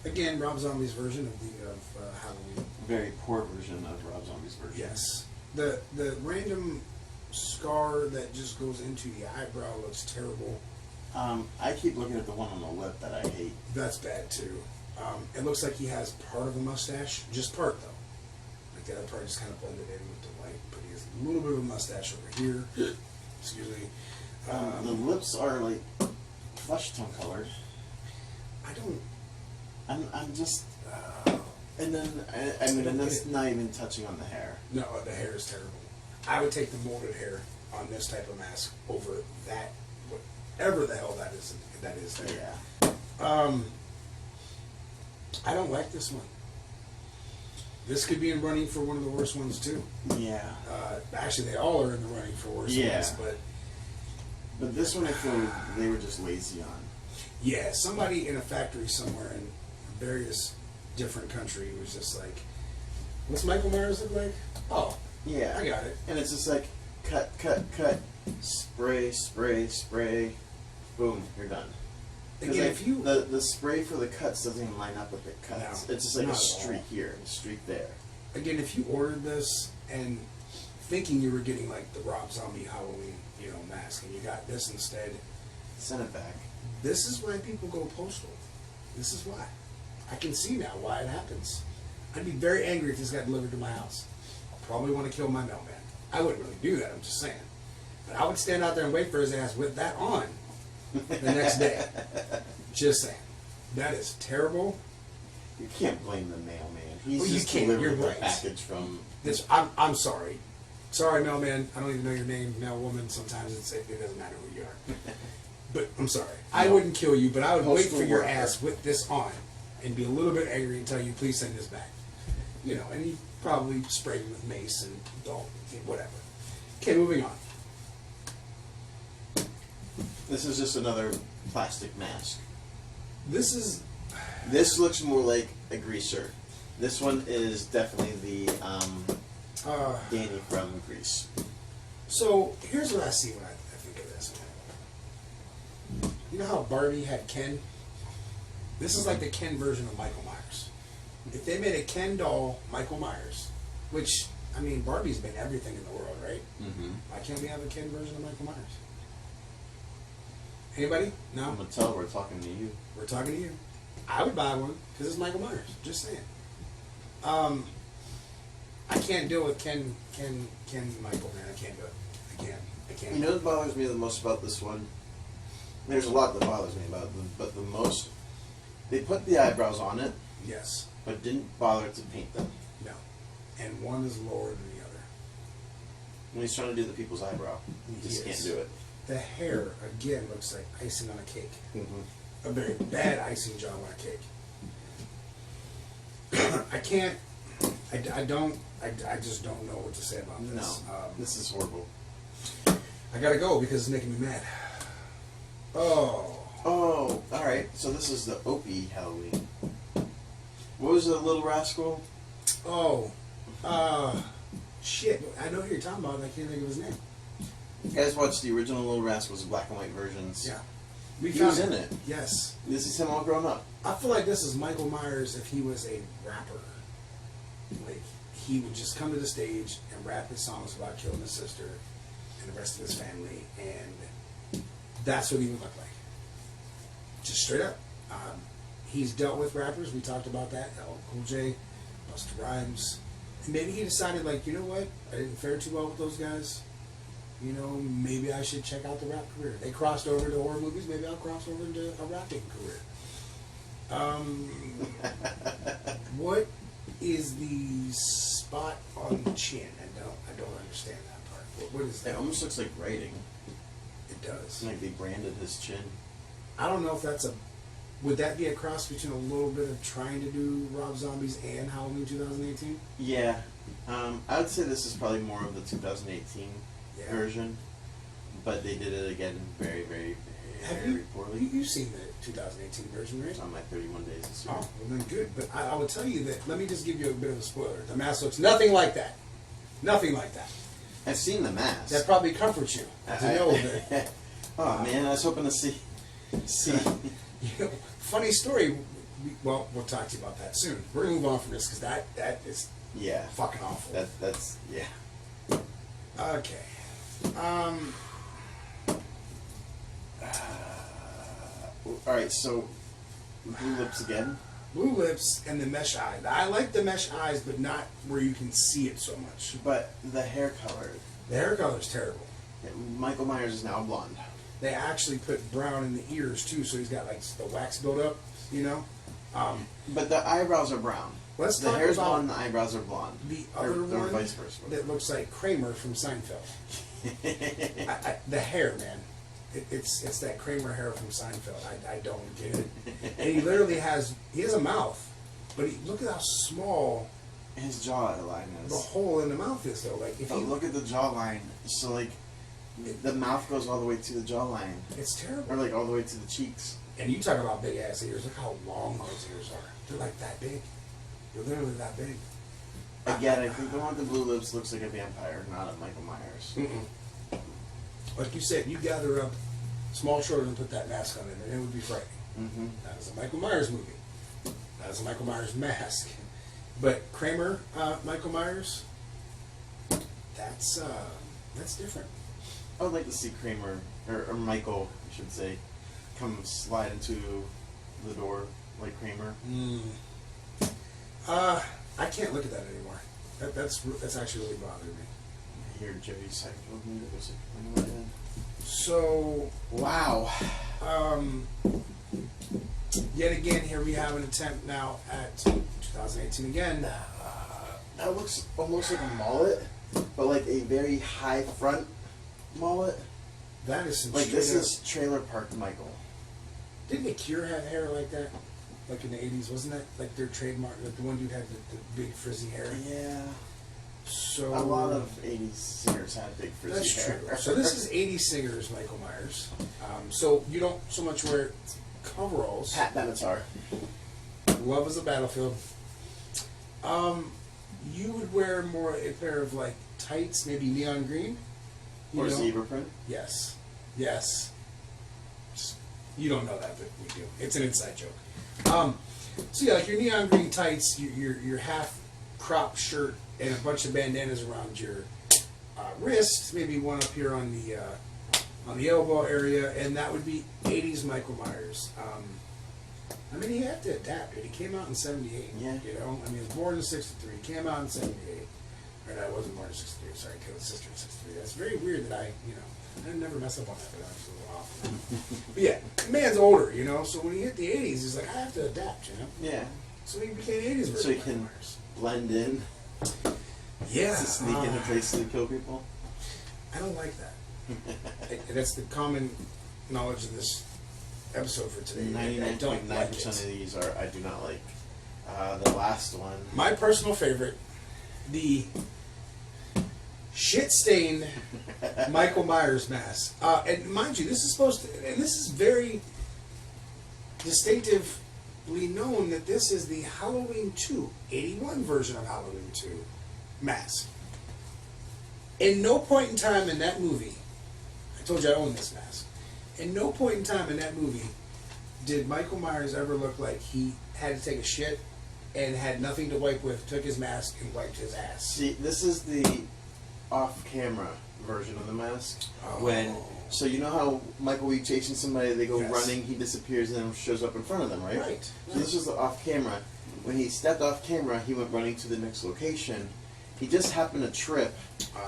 Again, Rob Zombie's version of Halloween. Very poor version of Rob Zombie's version. Yes, the random scar that just goes into the eyebrow looks terrible. I keep looking at the one on the lip that I hate. That's bad too. It looks like he has part of a mustache, just part though. Like the other part just kind of blended in with the white, but he has a little bit of a mustache over here. Excuse me. The lips are like flesh tone colored. I don't. I'm just, and then I mean, don't and that's get it. not even touching on the hair. No, the hair is terrible. I would take the molded hair on this type of mask over that, whatever the hell that is. That is there. Yeah. I don't like this one. This could be in running for one of the worst ones too. Yeah. Actually, they all are in the running for worst Yeah. ones, but But this one, I feel they were just lazy on. yeah, somebody in a factory somewhere in various different country was just like, "What's Michael Myers look like?" Oh, Yeah. I got it. And it's just like cut, spray, spray, spray, boom, you're done. 'Cause, Again, like, if you the spray for the cuts doesn't even line up with the cuts. No, it's just like a not at all. streak here, a streak there. again, if you ordered this and thinking you were getting like the Rob Zombie Halloween, mask, and you got this instead, Send it back. this is why people go postal. This is why. I can see now why it happens. I'd be very angry if this got delivered to my house. I'll probably want to kill my mailman. I wouldn't really do that, I'm just saying. But I would stand out there and wait for his ass with that on the next day. Just saying. That is terrible. You can't blame the mailman. He's Well, you just can't. delivered You're the right. package from... I'm sorry. Sorry, mailman. I don't even know your name, mailwoman. Sometimes it doesn't matter who you are. But I'm sorry. I wouldn't kill you, but I would wait Postal for your worker. ass with this on and be a little bit angry and tell you, please send this back. You know, and he probably sprayed him with mace and don't, whatever. Okay, moving on. This is just another plastic mask. This is... This looks more like a greaser. This one is definitely the Danny from Grease. So, here's what I see when I think of this. You know how Barbie had Ken? This is like the Ken version of Michael Myers. If they made a Ken doll Michael Myers, which, I mean, Barbie's been everything in the world, right? Mm-hmm. Why can't we have a Ken version of Michael Myers? Anybody? No? I'm gonna tell we're talking to you. We're talking to you. I would buy one because it's Michael Myers. Just saying. I can't deal with Ken Michael, man. I can't do it. I can't. You know what bothers me the most about this one? There's a lot that bothers me about them, but the most, they put the eyebrows on it, Yes. but didn't bother to paint them. No. And one is lower than the other. When he's trying to do the people's eyebrow, he just Yes. can't do it. The hair, again, looks like icing on a cake. Mm-hmm. A very bad icing job on a cake. I can't, I just don't know what to say about No, this. this is horrible. I gotta go because it's making me mad. Oh. Oh, all right. So this is the Opie Halloween. What was the Little Rascal? Oh. Shit. I know who you're talking about, and I can't think of his name. You guys watched the original Little Rascals, the black and white versions. Yeah. He was in it. Yes. This is him all grown up. I feel like this is Michael Myers if he was a rapper. Like, he would just come to the stage and rap his songs about killing his sister and the rest of his family, and that's what he would look like. Just straight up. He's dealt with rappers. We talked about that. LL Cool J, Busta Rhymes. And maybe he decided, like, you know what? I didn't fare too well with those guys. You know, maybe I should check out the rap career. They crossed over to horror movies. Maybe I'll cross over into a rapping career. What is the spot on the chin? I don't understand that part. What is It that? almost looks like writing. It does. Like they branded his chin. I don't know if that's a. Would that be a cross between a little bit of trying to do Rob Zombies and Halloween 2018? Yeah. I would say this is probably more of the 2018 Yeah. version, but they did it again very, very, Have very you? poorly. You've seen the 2018 version, right? It's on my 31 days this year. Oh, well then good. But I will tell you that. Let me just give you a bit of a spoiler. The mask looks nothing like that. Nothing like that. I've seen the mask. That probably comforts you to know that. Oh man, I was hoping to see. You know, funny story. Well, we'll talk to you about that soon. We're gonna move on from this because that is Yeah. fucking awful. That's yeah. Okay. All right, so blue lips again. Blue lips and the mesh eyes. I like the mesh eyes, but not where you can see it so much. But the hair color. The hair color's terrible. Michael Myers is now blonde. They actually put brown in the ears too, so he's got like the wax buildup. You know. But the eyebrows are brown. Let's the talk hair's about blonde, the eyebrows are blonde. The Or other one vice versa. that looks like Kramer from Seinfeld. The hair, man. It's that Kramer hair from Seinfeld. I don't get it. And he literally has a mouth, but look at how small His jawline the is. hole in the mouth is, though. Like if But you look at the jawline. So like, the mouth goes all the way to the jawline, it's or terrible. like all the way to the cheeks. And you talk about big ass ears. Look how long those ears are. They're like that big. They're literally that big. Again, I think the one with the blue lips looks like a vampire, not a Michael Myers. Mm-mm. Like you said, you gather up small children and put that mask on it, and it would be frightening. Mm-hmm. That is a Michael Myers movie. That is a Michael Myers mask. But Kramer, Michael Myers, that's different. I would like to see Kramer, or Michael, I should say, come slide into the door like Kramer. I can't look at that anymore. That's actually really bothering me. I hear Jerry Seinfeld music or something like that. So, Wow. Yet again, here we have an attempt now at 2018 again. That looks almost like a mullet, but like a very high front mullet. That is some Like straight this up- is Trailer Park Michael. Didn't The Cure have hair like that? Like in the 80s? Wasn't that like their trademark? Like the one dude had the big frizzy hair? Yeah. So A lot of 80s singers had big frizzy that's hair. true. So this is 80s singers, Michael Myers. So you don't so much wear coveralls. Pat Benatar. Love is a battlefield. You would wear more a pair of like tights, maybe neon green. You Or know? zebra print. Yes. Yes. You don't know that, but we do. It's an inside joke. So yeah, like your neon green tights, your half crop shirt, and a bunch of bandanas around your wrist. Maybe one up here on the elbow area, and that would be 80s Michael Myers. I mean, he had to adapt it. He came out in '78. Yeah. You know, I mean, he was born in '63. Came out in '78. Or no, I wasn't born in '63. Sorry, I killed his sister in '63. That's very weird that I never mess up on that, but I was a little off. But yeah, the man's older, you know, so when he hit the 80s, he's like, I have to adapt, you know? Yeah. So he became 80s version So he of can Michael Myers. blend in Yeah. to sneak into places and kill people. I don't like that. That's the common knowledge of this episode for today. I don't like 99.9% it. of these are I do not like. The last one. My personal favorite, the shit-stained Michael Myers mask. And mind you, this is supposed to, and this is very distinctively known that this is the Halloween 2, 81 version of Halloween 2 mask. In no point in time in that movie, I told you I own this mask. In no point in time in that movie did Michael Myers ever look like he had to take a shit and had nothing to wipe with, took his mask and wiped his ass. See, this is the off-camera version of the mask. Oh. So you know how Michael will be chasing somebody, they go Yes. running, he disappears, and then shows up in front of them, right? Right. So this was the off-camera. When he stepped off camera, he went running to the next location. He just happened to trip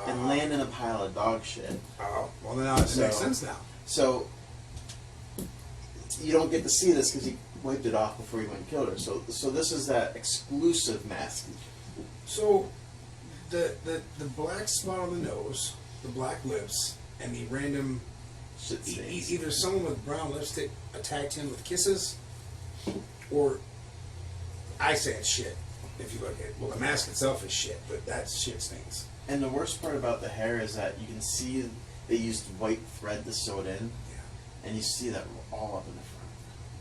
and land in a pile of dog shit. Oh, well, now it makes sense now. So you don't get to see this because he wiped it off before he went and killed her. So this is that exclusive mask. So, the black spot on the nose, the black lips, and the random Shit stains. either someone with brown lipstick attacked him with kisses, or I say it's shit. If you look at it, well, the mask itself is shit, but that's shit stains. And the worst part about the hair is that you can see they used white thread to sew it in, Yeah. and you see that all up in the front.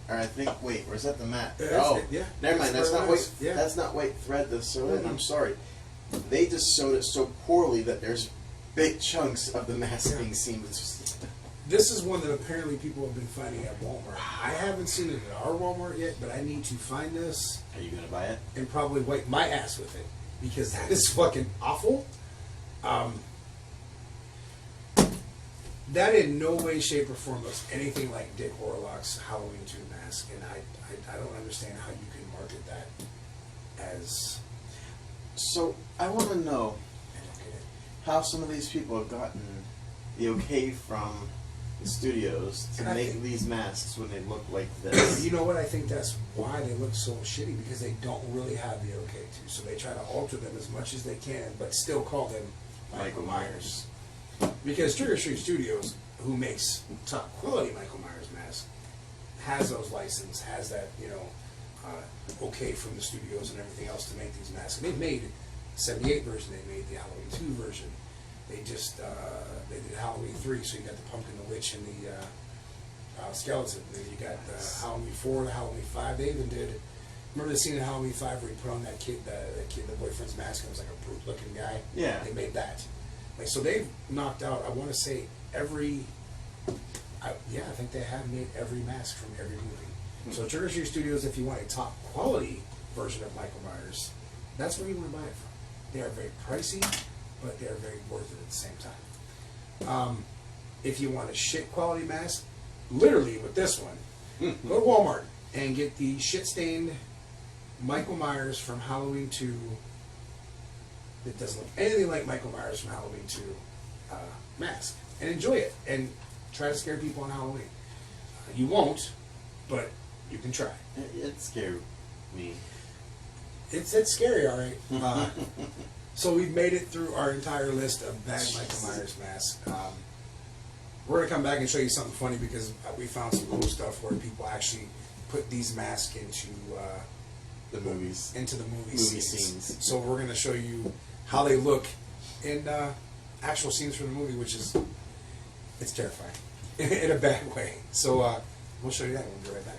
Or I think, wait, or is that the mat? Yeah, that's Oh, it, yeah. never mind. That's That's where not it white. is, yeah. That's not white thread to sew in. Mhm. I'm sorry. They just sewed it so poorly that there's big chunks of the mask Yeah. being seen. It's just- This is one that apparently people have been finding at Walmart. I haven't seen it at our Walmart yet, but I need to find this Are you gonna buy it? and probably wipe my ass with it because that is fucking awful. That in no way, shape, or form looks anything like Dick Orlock's Halloween 2 mask, and I don't understand how you can market that as. So I want to know I don't get it. how some of these people have gotten the okay from the studios to And I make think- these masks when they look like this. You know what? I think that's why they look so shitty, because they don't really have the okay to. So they try to alter them as much as they can, but still call them Michael Myers. Because Trigger Street Studios, who makes top quality Michael Myers masks, has those license, has that, okay from the studios and everything else to make these masks. They've made the '78 version, they made the Halloween 2 version. They just, they did Halloween 3, so you got the Pumpkin, the Witch, and the skeleton. Then you got Halloween 4, the Halloween 5. They even did, remember the scene in Halloween 5 where he put on that kid, the boyfriend's mask, and it was like a brute looking guy? Yeah. They made that. Like, so they've knocked out, I want to say, I think they have made every mask from every movie. So Trigger Street Studios, if you want a top quality version of Michael Myers, that's where you want to buy it from. They are very pricey, but they are very worth it at the same time. If you want a shit quality mask, literally with this one, go to Walmart and get the shit-stained Michael Myers from Halloween 2. It doesn't look anything like Michael Myers from Halloween 2 mask. And enjoy it. And try to scare people on Halloween. You won't, but you can try. It scared me. It's scary, all right. So we've made it through our entire list of bad Michael Myers masks. We're going to come back and show you something funny because we found some cool stuff where people actually put these masks into The movies. into the movie Scenes. So we're going to show you how they look in actual scenes from the movie, which is it's terrifying in a bad way. So we'll show you that. We'll be right back.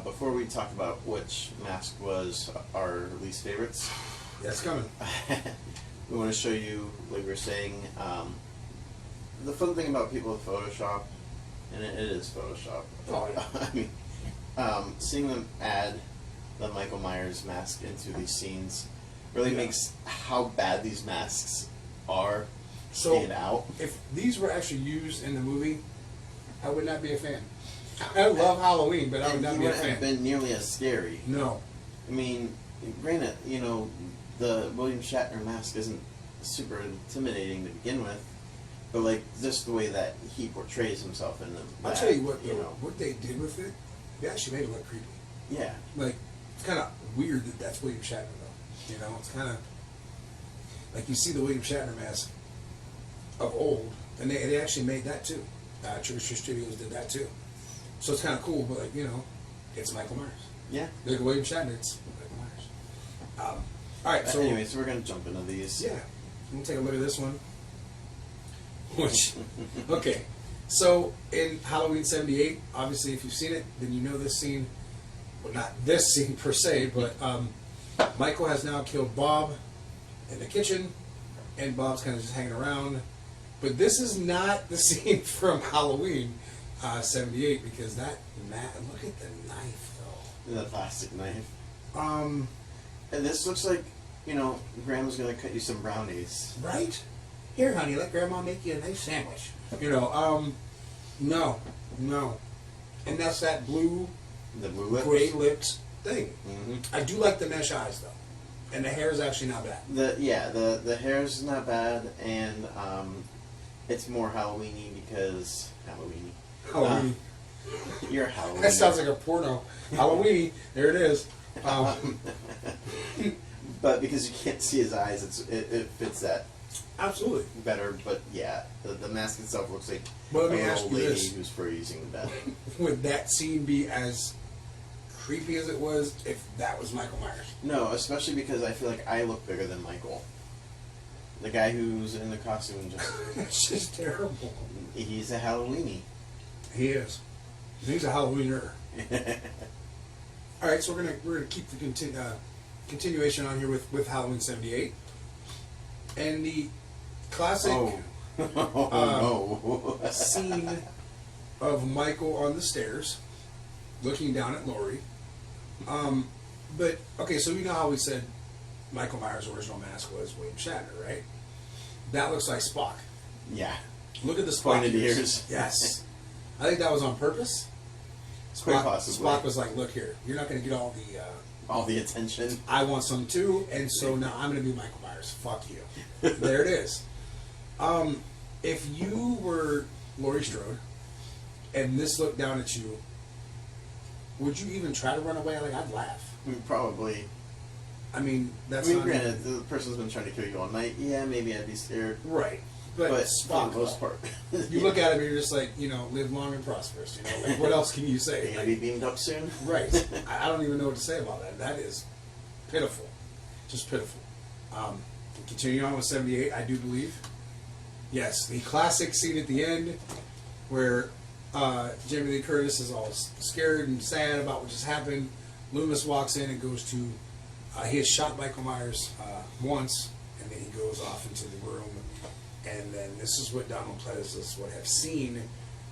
Before we talk about which mask was our least favorites, Yeah, it's coming. we want to show you, like we were saying, the fun thing about people with Photoshop, and it is Photoshop. Oh, yeah. I mean, seeing them add the Michael Myers mask into these scenes really makes how bad these masks are stand out. If these were actually used in the movie, I would not be a fan. I love Halloween, but I would not And be you a wouldn't have fan. been nearly as scary. No. I mean, granted, you know, the William Shatner mask isn't super intimidating to begin with, but like just the way that he portrays himself in them. I'll tell you what, you know, what they did with it, they actually made it look creepy. yeah, Like, it's kind of weird that that's William Shatner, though. You know, it's kind of like you see the William Shatner mask of old, and they actually made that too. Trick or Treat Studios did that too. So it's kind of cool, but like, you know, it's Michael Myers. yeah. Like William Shatner, it's Michael Myers. All right, so Anyway, so we're gonna jump into these. yeah, we'll take a look at this one. Which, okay, so in Halloween '78, obviously, if you've seen it, then you know this scene. Well, not this scene per se, but Michael has now killed Bob in the kitchen, and Bob's kind of just hanging around. But this is not the scene from Halloween '78 because that look at the knife though. The plastic knife. Um, And this looks like, you know, Grandma's gonna cut you some brownies. right? Here, honey, let Grandma make you a nice sandwich. You know, no. And that's that blue, The blue lips. gray-lipped thing. Mm-hmm. I do like the mesh eyes, though. And the hair is actually not bad. The hair's not bad, and it's more Halloweeny because Halloweeny. Halloween. You're Halloween. That sounds like a porno. Halloween, there it is. But because you can't see his eyes, it fits that Absolutely. better. But yeah, the mask itself looks like But let a me ask little you lady this. who's freezing to death. Would that scene be as creepy as it was if that was Michael Myers? No, especially because I feel like I look bigger than Michael. The guy who's in the costume, It's just terrible. he's a Halloweeny. He is. He's a Halloweener. All right, so we're gonna keep the continuation on here with Halloween '78, and the classic Oh no. scene of Michael on the stairs, looking down at Laurie. But okay, so you know how we said Michael Myers' original mask was William Shatner, right? That looks like Spock. Yeah. Look at the Spock Pointed ears. Yes, I think that was on purpose. Quite possibly. Spock was like, "Look here, you're not going to get All the attention. I want some too, and so now I'm going to be Michael Myers. Fuck you." There it is. If you were Laurie Strode and this looked down at you, would you even try to run away? Like, I'd laugh. Probably. I mean, that's I mean, not granted, the person's been trying to kill you all night. Yeah, maybe I'd be scared. right. But But Spock, for the most part, you look at him and you're just like, you know, live long and prosperous. You know, like, what else can you Are say? you gonna be beamed up soon? Right. I don't even know what to say about that. That is pitiful. Just pitiful. Continuing on with '78, I do believe. Yes, the classic scene at the end where Jamie Lee Curtis is all scared and sad about what just happened. Loomis walks in and goes to, he has shot Michael Myers once, and then he goes off into the room. And then this is what Donald Pleasance would have seen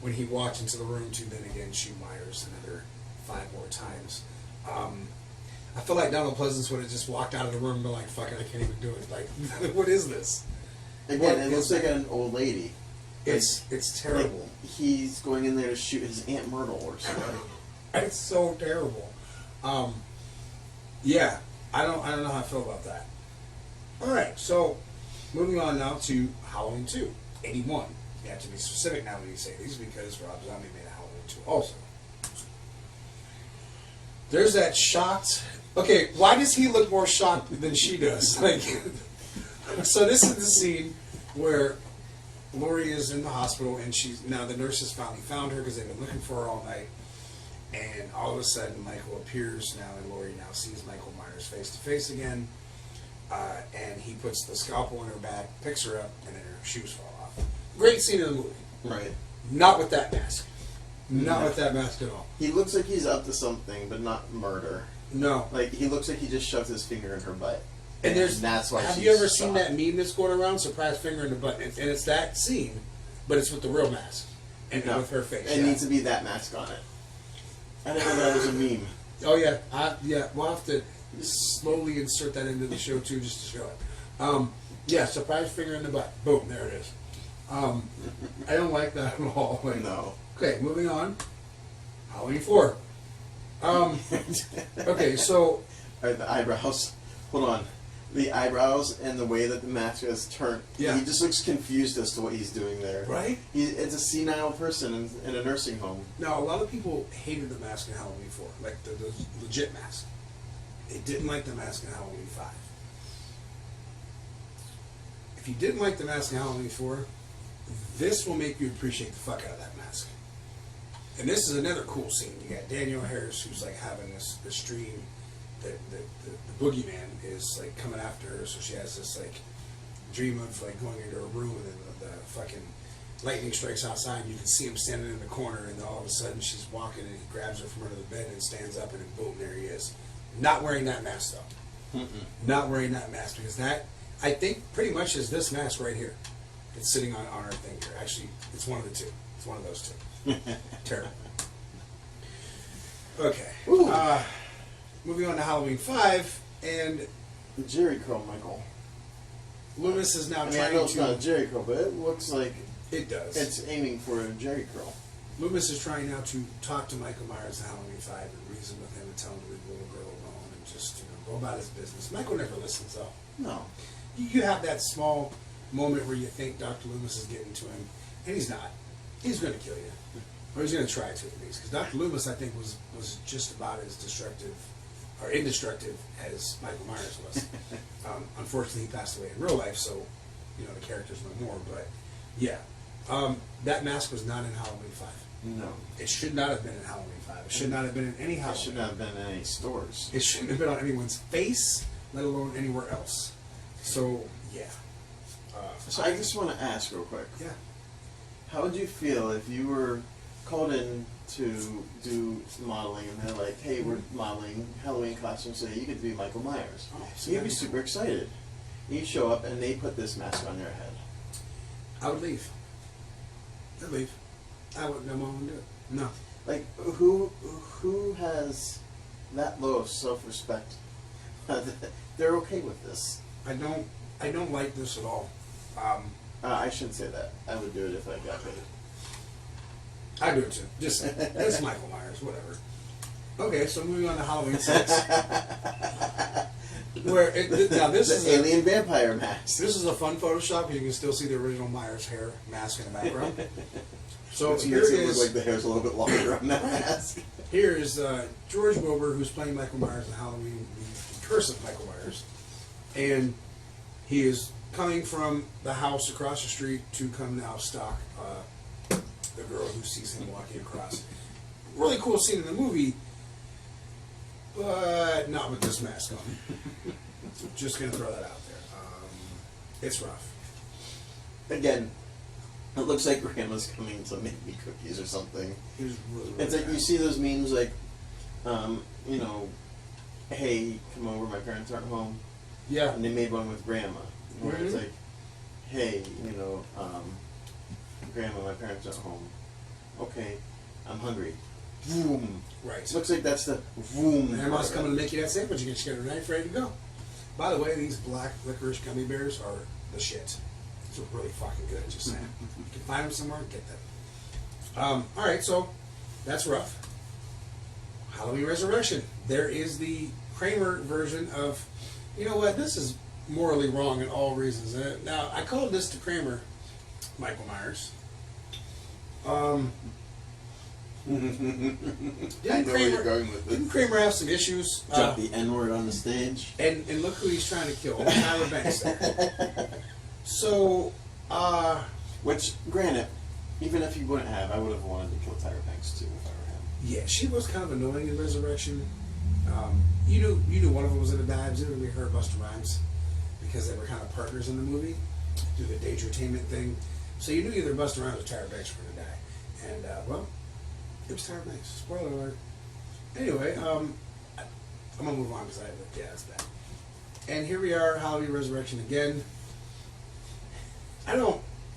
when he walked into the room to then again shoot Myers another 5 more times. I feel like Donald Pleasance would have just walked out of the room and been like, fuck it, I can't even do it. Like, what is this? Again, it looks like an old lady. It's terrible. Like he's going in there to shoot his Aunt Myrtle or something. It's so terrible. Yeah, I don't know how I feel about that. All right, so moving on now to Halloween 2, 81. You have to be specific now when you say these because Rob Zombie made a Halloween 2 also. There's that shocked. Okay, why does he look more shocked than she does? Like, so this is the scene where Lori is in the hospital, and now the nurses finally found her because they've been looking for her all night. And all of a sudden, Michael appears now, and Lori now sees Michael Myers face to face again. And he puts the scalpel in her back, picks her up, and then her shoes fall off. Great scene in the movie. Right. Not with that mask. Not with that mask at all. He looks like he's up to something, but not murder. No. Like he looks like he just shoved his finger in her butt. And that's why. Have you ever seen that meme that's going around? Surprise finger in the butt, and it's that scene, but it's with the real mask and with her face. It needs to be that mask on it. I didn't know that was a meme. Oh yeah, we'll have to slowly insert that into the show too, just to show it. Yeah, surprise finger in the butt. Boom, there it is. I don't like that at all. Like, No. Okay, moving on. Halloween 4. Okay, so Or the eyebrows. Hold on. The eyebrows and the way that the mask is turned. Yeah. He just looks confused as to what he's doing there. right It's a senile person in a nursing home. now, a lot of people hated the mask in Halloween 4, like the legit mask. They didn't like the mask in Halloween 5. If you didn't like the mask in Halloween 4, this will make you appreciate the fuck out of that mask. And this is another cool scene. You got Danielle Harris, who's like having this dream that the boogeyman is like coming after her, so she has this like dream of like going into her room, and then the fucking lightning strikes outside, and you can see him standing in the corner, and then all of a sudden she's walking, and he grabs her from under the bed and stands up, and then boom, there he is. Not wearing that mask though. Not wearing that mask, because that, I think, pretty much is this mask right here. It's sitting on our thing here. Actually, it's one of the two. It's one of those two. Terrible. Okay. Moving on to Halloween 5, and Jerry curl, Michael. Loomis is now I trying know it's to... not a Jerry curl, but it looks like It does. it's aiming for a Jerry curl. Loomis is trying now to talk to Michael Myers in Halloween 5 and reason with him and tell him to leave the little girl alone and just go about his business. Michael never listens, though. No. You have that small moment where you think Dr. Loomis is getting to him, and he's not. He's going to kill you. Or he's going to try to, at least. Because Dr. Loomis, I think, was just about as destructive or indestructive as Michael Myers was. Unfortunately, he passed away in real life, so, the character's no more. But, yeah. That mask was not in Halloween 5. No. It should not have been in Halloween 5. It should not have been in any Halloween. It should not have been in any stores. It shouldn't have been on anyone's face, let alone anywhere else. So, yeah. So I just want to ask real quick. Yeah. How would you feel if you were called in to do modeling and they're like, hey, we're modeling Halloween costumes today, you get to be Michael Myers. Oh, So you'd be super excited. You show up and they put this mask on your head. I would leave. I'd leave. I wouldn't come home and do it. No. Like, who has that low of self-respect? They're okay with this. I don't like this at all. I shouldn't say that. I would do it if I got paid. I do it too. Just it's Michael Myers, whatever. Okay, so moving on to Halloween 6. Now this The is alien vampire mask. This is a fun Photoshop. You can still see the original Myers hair mask in the background. So Which here makes it is look like the hair's a little bit longer on that mask. here is George Wilbur, who's playing Michael Myers in Halloween, the Curse of Michael Myers, and he is coming from the house across the street to come now stalk the girl who sees him walking across. Really cool scene in the movie, but not with this mask on. Just gonna throw that out there. It's rough. Again, it looks like Grandma's coming to make me cookies or something. It was really, really It's like bad. you see those memes like, hey, come over, my parents aren't home. Yeah. And they made one with Grandma, where it's Mhm. like, hey, Grandma, my parents aren't home. Okay, I'm hungry. Boom. Right. It looks like that's the boom. Grandma's coming to make you that sandwich. You can just get a knife ready to go. By the way, these black licorice gummy bears are the shit. It's really fucking good. Just saying. You can find them somewhere. Get them. All right, so that's rough. Halloween Resurrection. There is the Kramer version of. You know what? This is morally wrong in all reasons. Now I called this the Kramer, Michael Myers. I know where you're going with Didn't this. Kramer have some issues? Drop the N-word on the stage. And look who he's trying to kill. Tyler Banks. So, Which, granted, even if he wouldn't have, I would have wanted to kill Tyra Banks too if I were him. yeah, she was kind of annoying in Resurrection. You knew one of them was going to die. We heard Busta Rhymes because they were kind of partners in the movie through the Daydreamtainment thing. So you knew either Busta Rhymes or Tyra Banks were going to die. And, well, it was Tyra Banks. Spoiler alert. Anyway, I'm going to move on because that's bad. And here we are, Halloween Resurrection again.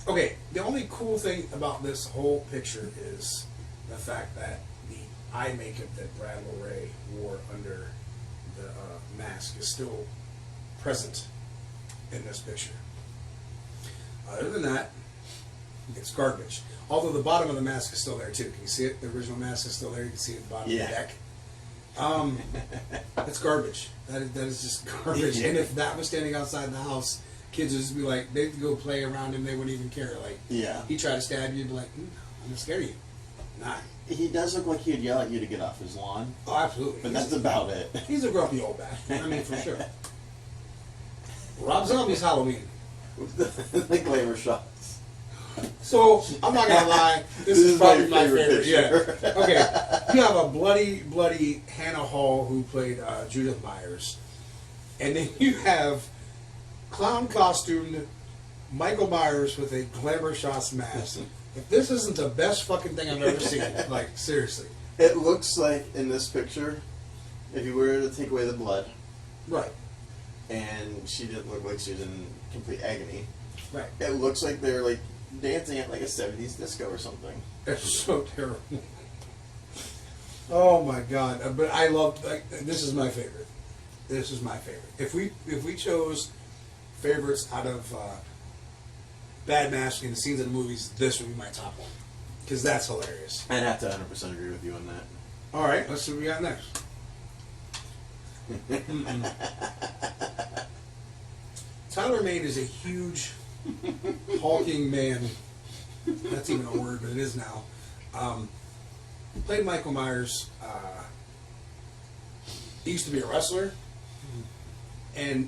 Okay, the only cool thing about this whole picture is the fact that the eye makeup that Brad Lorray wore under the mask is still present in this picture. Other than that, it's garbage. Although the bottom of the mask is still there too. Can you see it? The original mask is still there. You can see it at the bottom of the deck. It's garbage. That is just garbage. And if that was standing outside the house, kids would just be like, they'd go play around him. They wouldn't even care. Like, he tried to stab you, you'd be like, I'm gonna scare you. Nah. He does look like he'd yell at you to get off his lawn. Oh, absolutely. But that's about it. He's a grumpy old man. I mean, for sure. Rob Zombie's Halloween. The glamour shots. So, I'm not gonna lie, this is probably my favorite. picture. Yeah. Okay. You have a bloody Hannah Hall who played Judith Myers. And then you have clown costumed Michael Myers with a glamour shots mask. If this isn't the best fucking thing I've ever seen, like, seriously. It looks like, in this picture, if you were to take away the blood, Right. and she didn't look like she was in complete agony, Right. it looks like they're, like, dancing at, like, a 70s disco or something. It's so terrible. Oh my god! But I love. Like, this is my favorite. This is my favorite. If we chose favorites out of bad masking and scenes in the movies, this would be my top one because that's hilarious. I'd have to 100% agree with you on that. All right, let's see what we got next. Tyler Mane is a huge, hulking man. That's even a word, but it is now. Played Michael Myers. He used to be a wrestler, and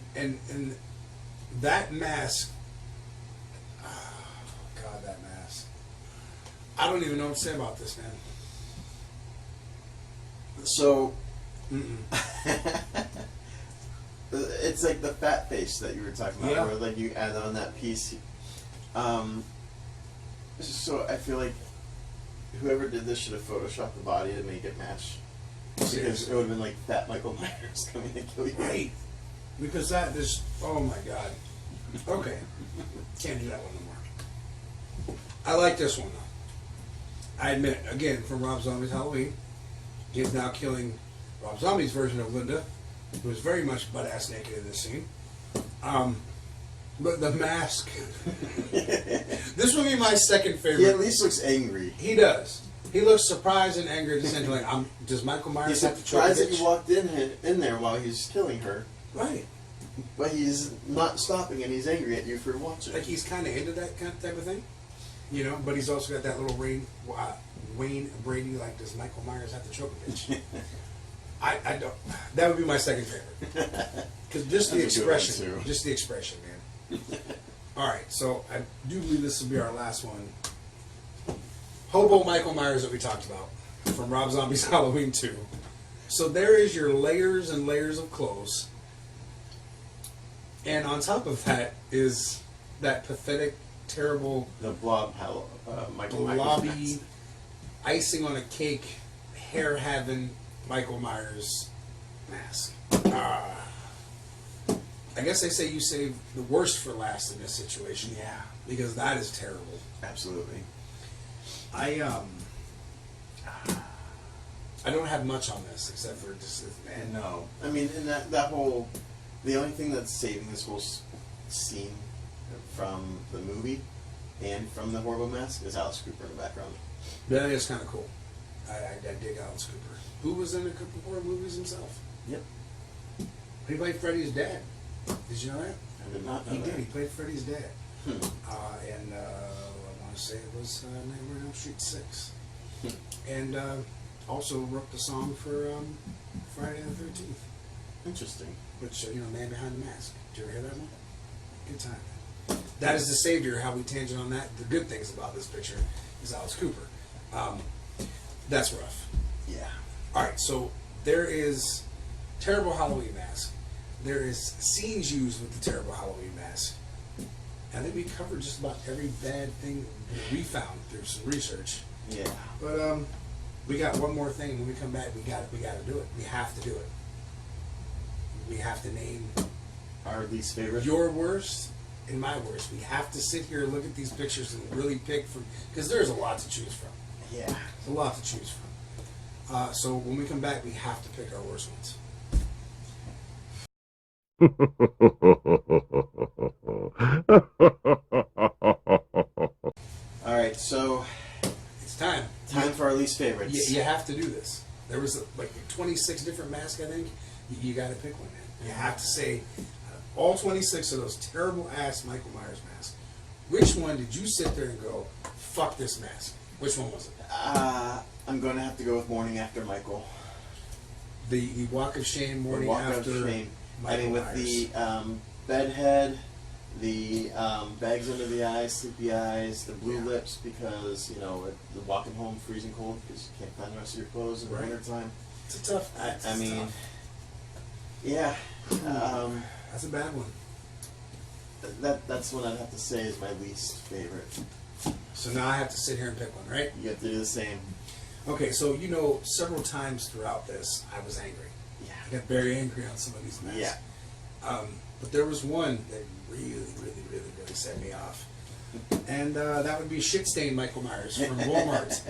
that mask. Oh, God, that mask. I don't even know what to say about this, man. So, it's like the fat face that you were talking about, Yeah. where like you add on that piece. So I feel like whoever did this should have photoshopped the body to make it match. Because Seriously. it would have been like Fat Michael Myers coming to kill you. Right. Because that is, oh my God. Okay. Can't do that one no more. I like this one though. I admit, again, from Rob Zombie's Halloween, he is now killing Rob Zombie's version of Linda, who is very much butt-ass naked in this scene. But the mask, this would be my second favorite. He at least looks angry. He does. He looks surprised and angry at the same time. Like, does Michael Myers He's have to choke a surprised that bitch? you walked in there while he's killing her, Right. but he's not stopping and he's angry at you for watching. Like, he's kind of into that kind of type of thing, you know. But he's also got that little Wayne Brady. Like, does Michael Myers have to choke a bitch? I don't. That would be my second favorite because just the That's a good one, expression, too. just the expression, man. All right, so I do believe this will be our last one. Hobo Michael Myers that we talked about from Rob Zombie's Halloween 2. So there is your layers and layers of clothes. And on top of that is that pathetic, terrible, The blob, Michael Myers. blobby, mask. icing on a cake, hair-having Michael Myers mask. I guess they say you save the worst for last in this situation. Yeah. Because that is terrible. Absolutely. I don't have much on this except for just man. No. I mean, and that whole... The only thing that's saving this whole scene from the movie and from the Horrible Mask is Alice Cooper in the background. That is kind of cool. I dig Alice Cooper, who was in a couple horror movies himself. Yep. He played Freddy's dad. Did you know that? I did not know He that. did. He played Freddy's dad. Hmm. And I want to say it was Nightmare on Elm Street 6. And also wrote the song for Friday the 13th. Interesting. Which, Man Behind the Mask. Did you ever hear that one? Good time. That is the savior. How we tangent on that. The good things about this picture is Alice Cooper. That's rough. Yeah. All right, so there is Terrible Halloween Mask. There is scenes used with the Terrible Halloween Mask. I think we covered just about every bad thing we found through some research. Yeah. But we got one more thing. When we come back, we got to do it. We have to do it. We have to name Our least favorite. your worst and my worst. We have to sit here and look at these pictures and really pick from, because there's a lot to choose from. Yeah. There's a lot to choose from. So when we come back, we have to pick our worst ones. All right, so It's time. time for our least favorites. You have to do this. There was like 26 different masks, I think. You got to pick one, man. You have to say, all 26 of those terrible ass Michael Myers masks, which one did you sit there and go, fuck this mask? Which one was it? I'm going to have to go with Morning After Michael. The Walk of Shame, The Morning Walk After. of Shame. Michael I mean, with Myers. the bed head, the bags under the eyes, sleepy eyes, the blue lips because, the walking home freezing cold because you can't find the rest of your clothes in the Right. wintertime. It's a tough. I it's mean, tough. yeah. That's a bad one. That's what I'd have to say is my least favorite. So now I have to sit here and pick one, right? You have to do the same. Okay, so several times throughout this, I was angry. Yeah. I got very angry on some of these masks. Yeah. But there was one that really set me off. And that would be Shit-Stained Michael Myers from Walmart.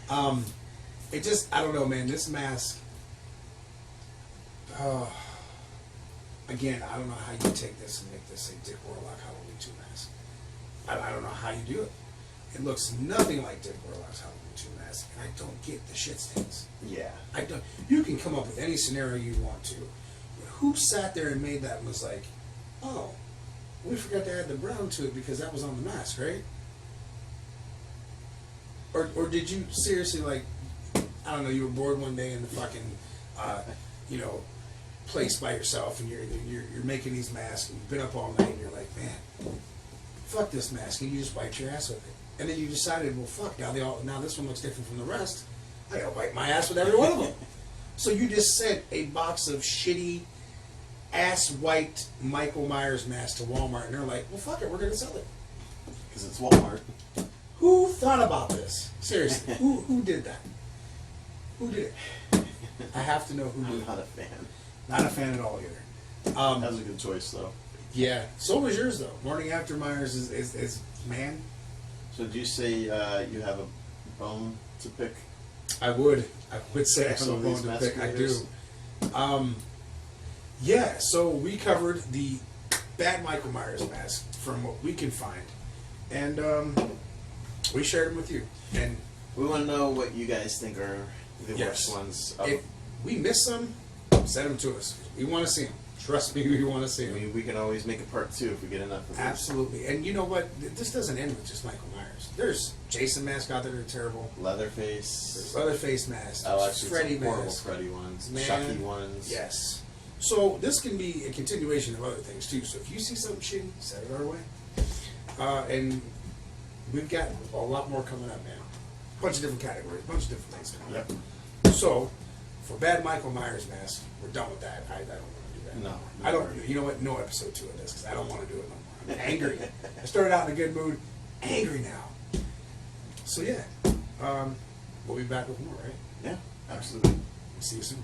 I don't know, man. This mask, again, I don't know how you take this and make this a Dick Warlock Halloween 2 mask. I don't know how you do it. It looks nothing like Dick Warlock's Halloween 2 mask, and I don't get the shit stains. Yeah. I don't. You can come up with any scenario you want to, but who sat there and made that and was like, oh, we forgot to add the brown to it because that was on the mask, right? Or did you seriously, like, I don't know, you were bored one day in the fucking, place by yourself, and you're making these masks, and you've been up all night, and you're like, man, fuck this mask, and you just wipe your ass with it. And then you decided, well, fuck, now this one looks different from the rest. I gotta wipe my ass with every one of them. So you just sent a box of shitty, ass-wiped Michael Myers masks to Walmart, and they're like, well, fuck it, we're gonna sell it. Because it's Walmart. Who thought about this? Seriously, who did that? Who did it? I have to know who did I'm it. not a fan. Not a fan at all either. That was a good choice, though. Yeah, so was yours though. Morning After Myers is man. So did you say you have a bone to pick? I would say I have Some a of bone these to pick. I do. masqueraders? Yeah, so we covered the bad Michael Myers mask from what we can find, and we shared them with you. And We want to know what you guys think are the Yes. worst ones. if we miss some, send them to us. We want to see them. Trust me, we want to see I them. mean, we can always make a part 2 if we get enough of these. Absolutely. And you know what? This doesn't end with just Michael Myers. There's Jason masks out there that are terrible. Leatherface. There's Leatherface masks. Oh, There's actually, Freddy some horrible masks. Freddy ones. Man, Chucky ones. Yes. So this can be a continuation of other things too. So if you see something shitty, send it our way. And we've got a lot more coming up, man. A bunch of different categories, a bunch of different things coming up. Yep. So for bad Michael Myers mask, we're done with that. I don't want to do that. No. I don't. You know what? No episode 2 of this because I don't want to do it no more. I'm angry. I started out in a good mood. Angry now. So yeah, we'll be back with more. Right? Yeah, absolutely. We'll see you soon.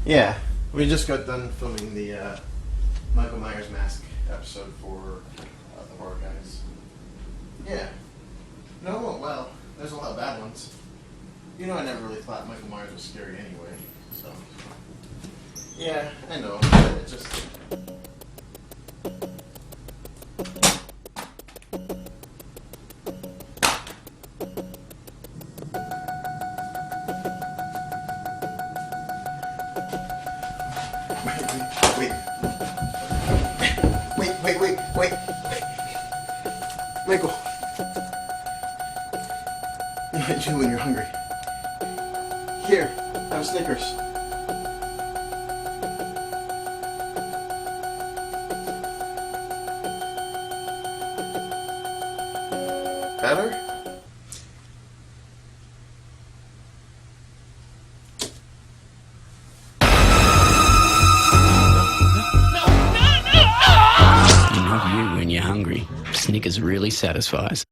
Yeah, we just got done filming the Michael Myers Mask episode for the horror guys. Yeah. No, well, there's a lot of bad ones. You know, I never really thought Michael Myers was scary anyway, so. Yeah, I know, but it just. Wait. Michael. You might chew when you're hungry. Here, have a Snickers. Better? You know you when you're hungry. Snickers really satisfies.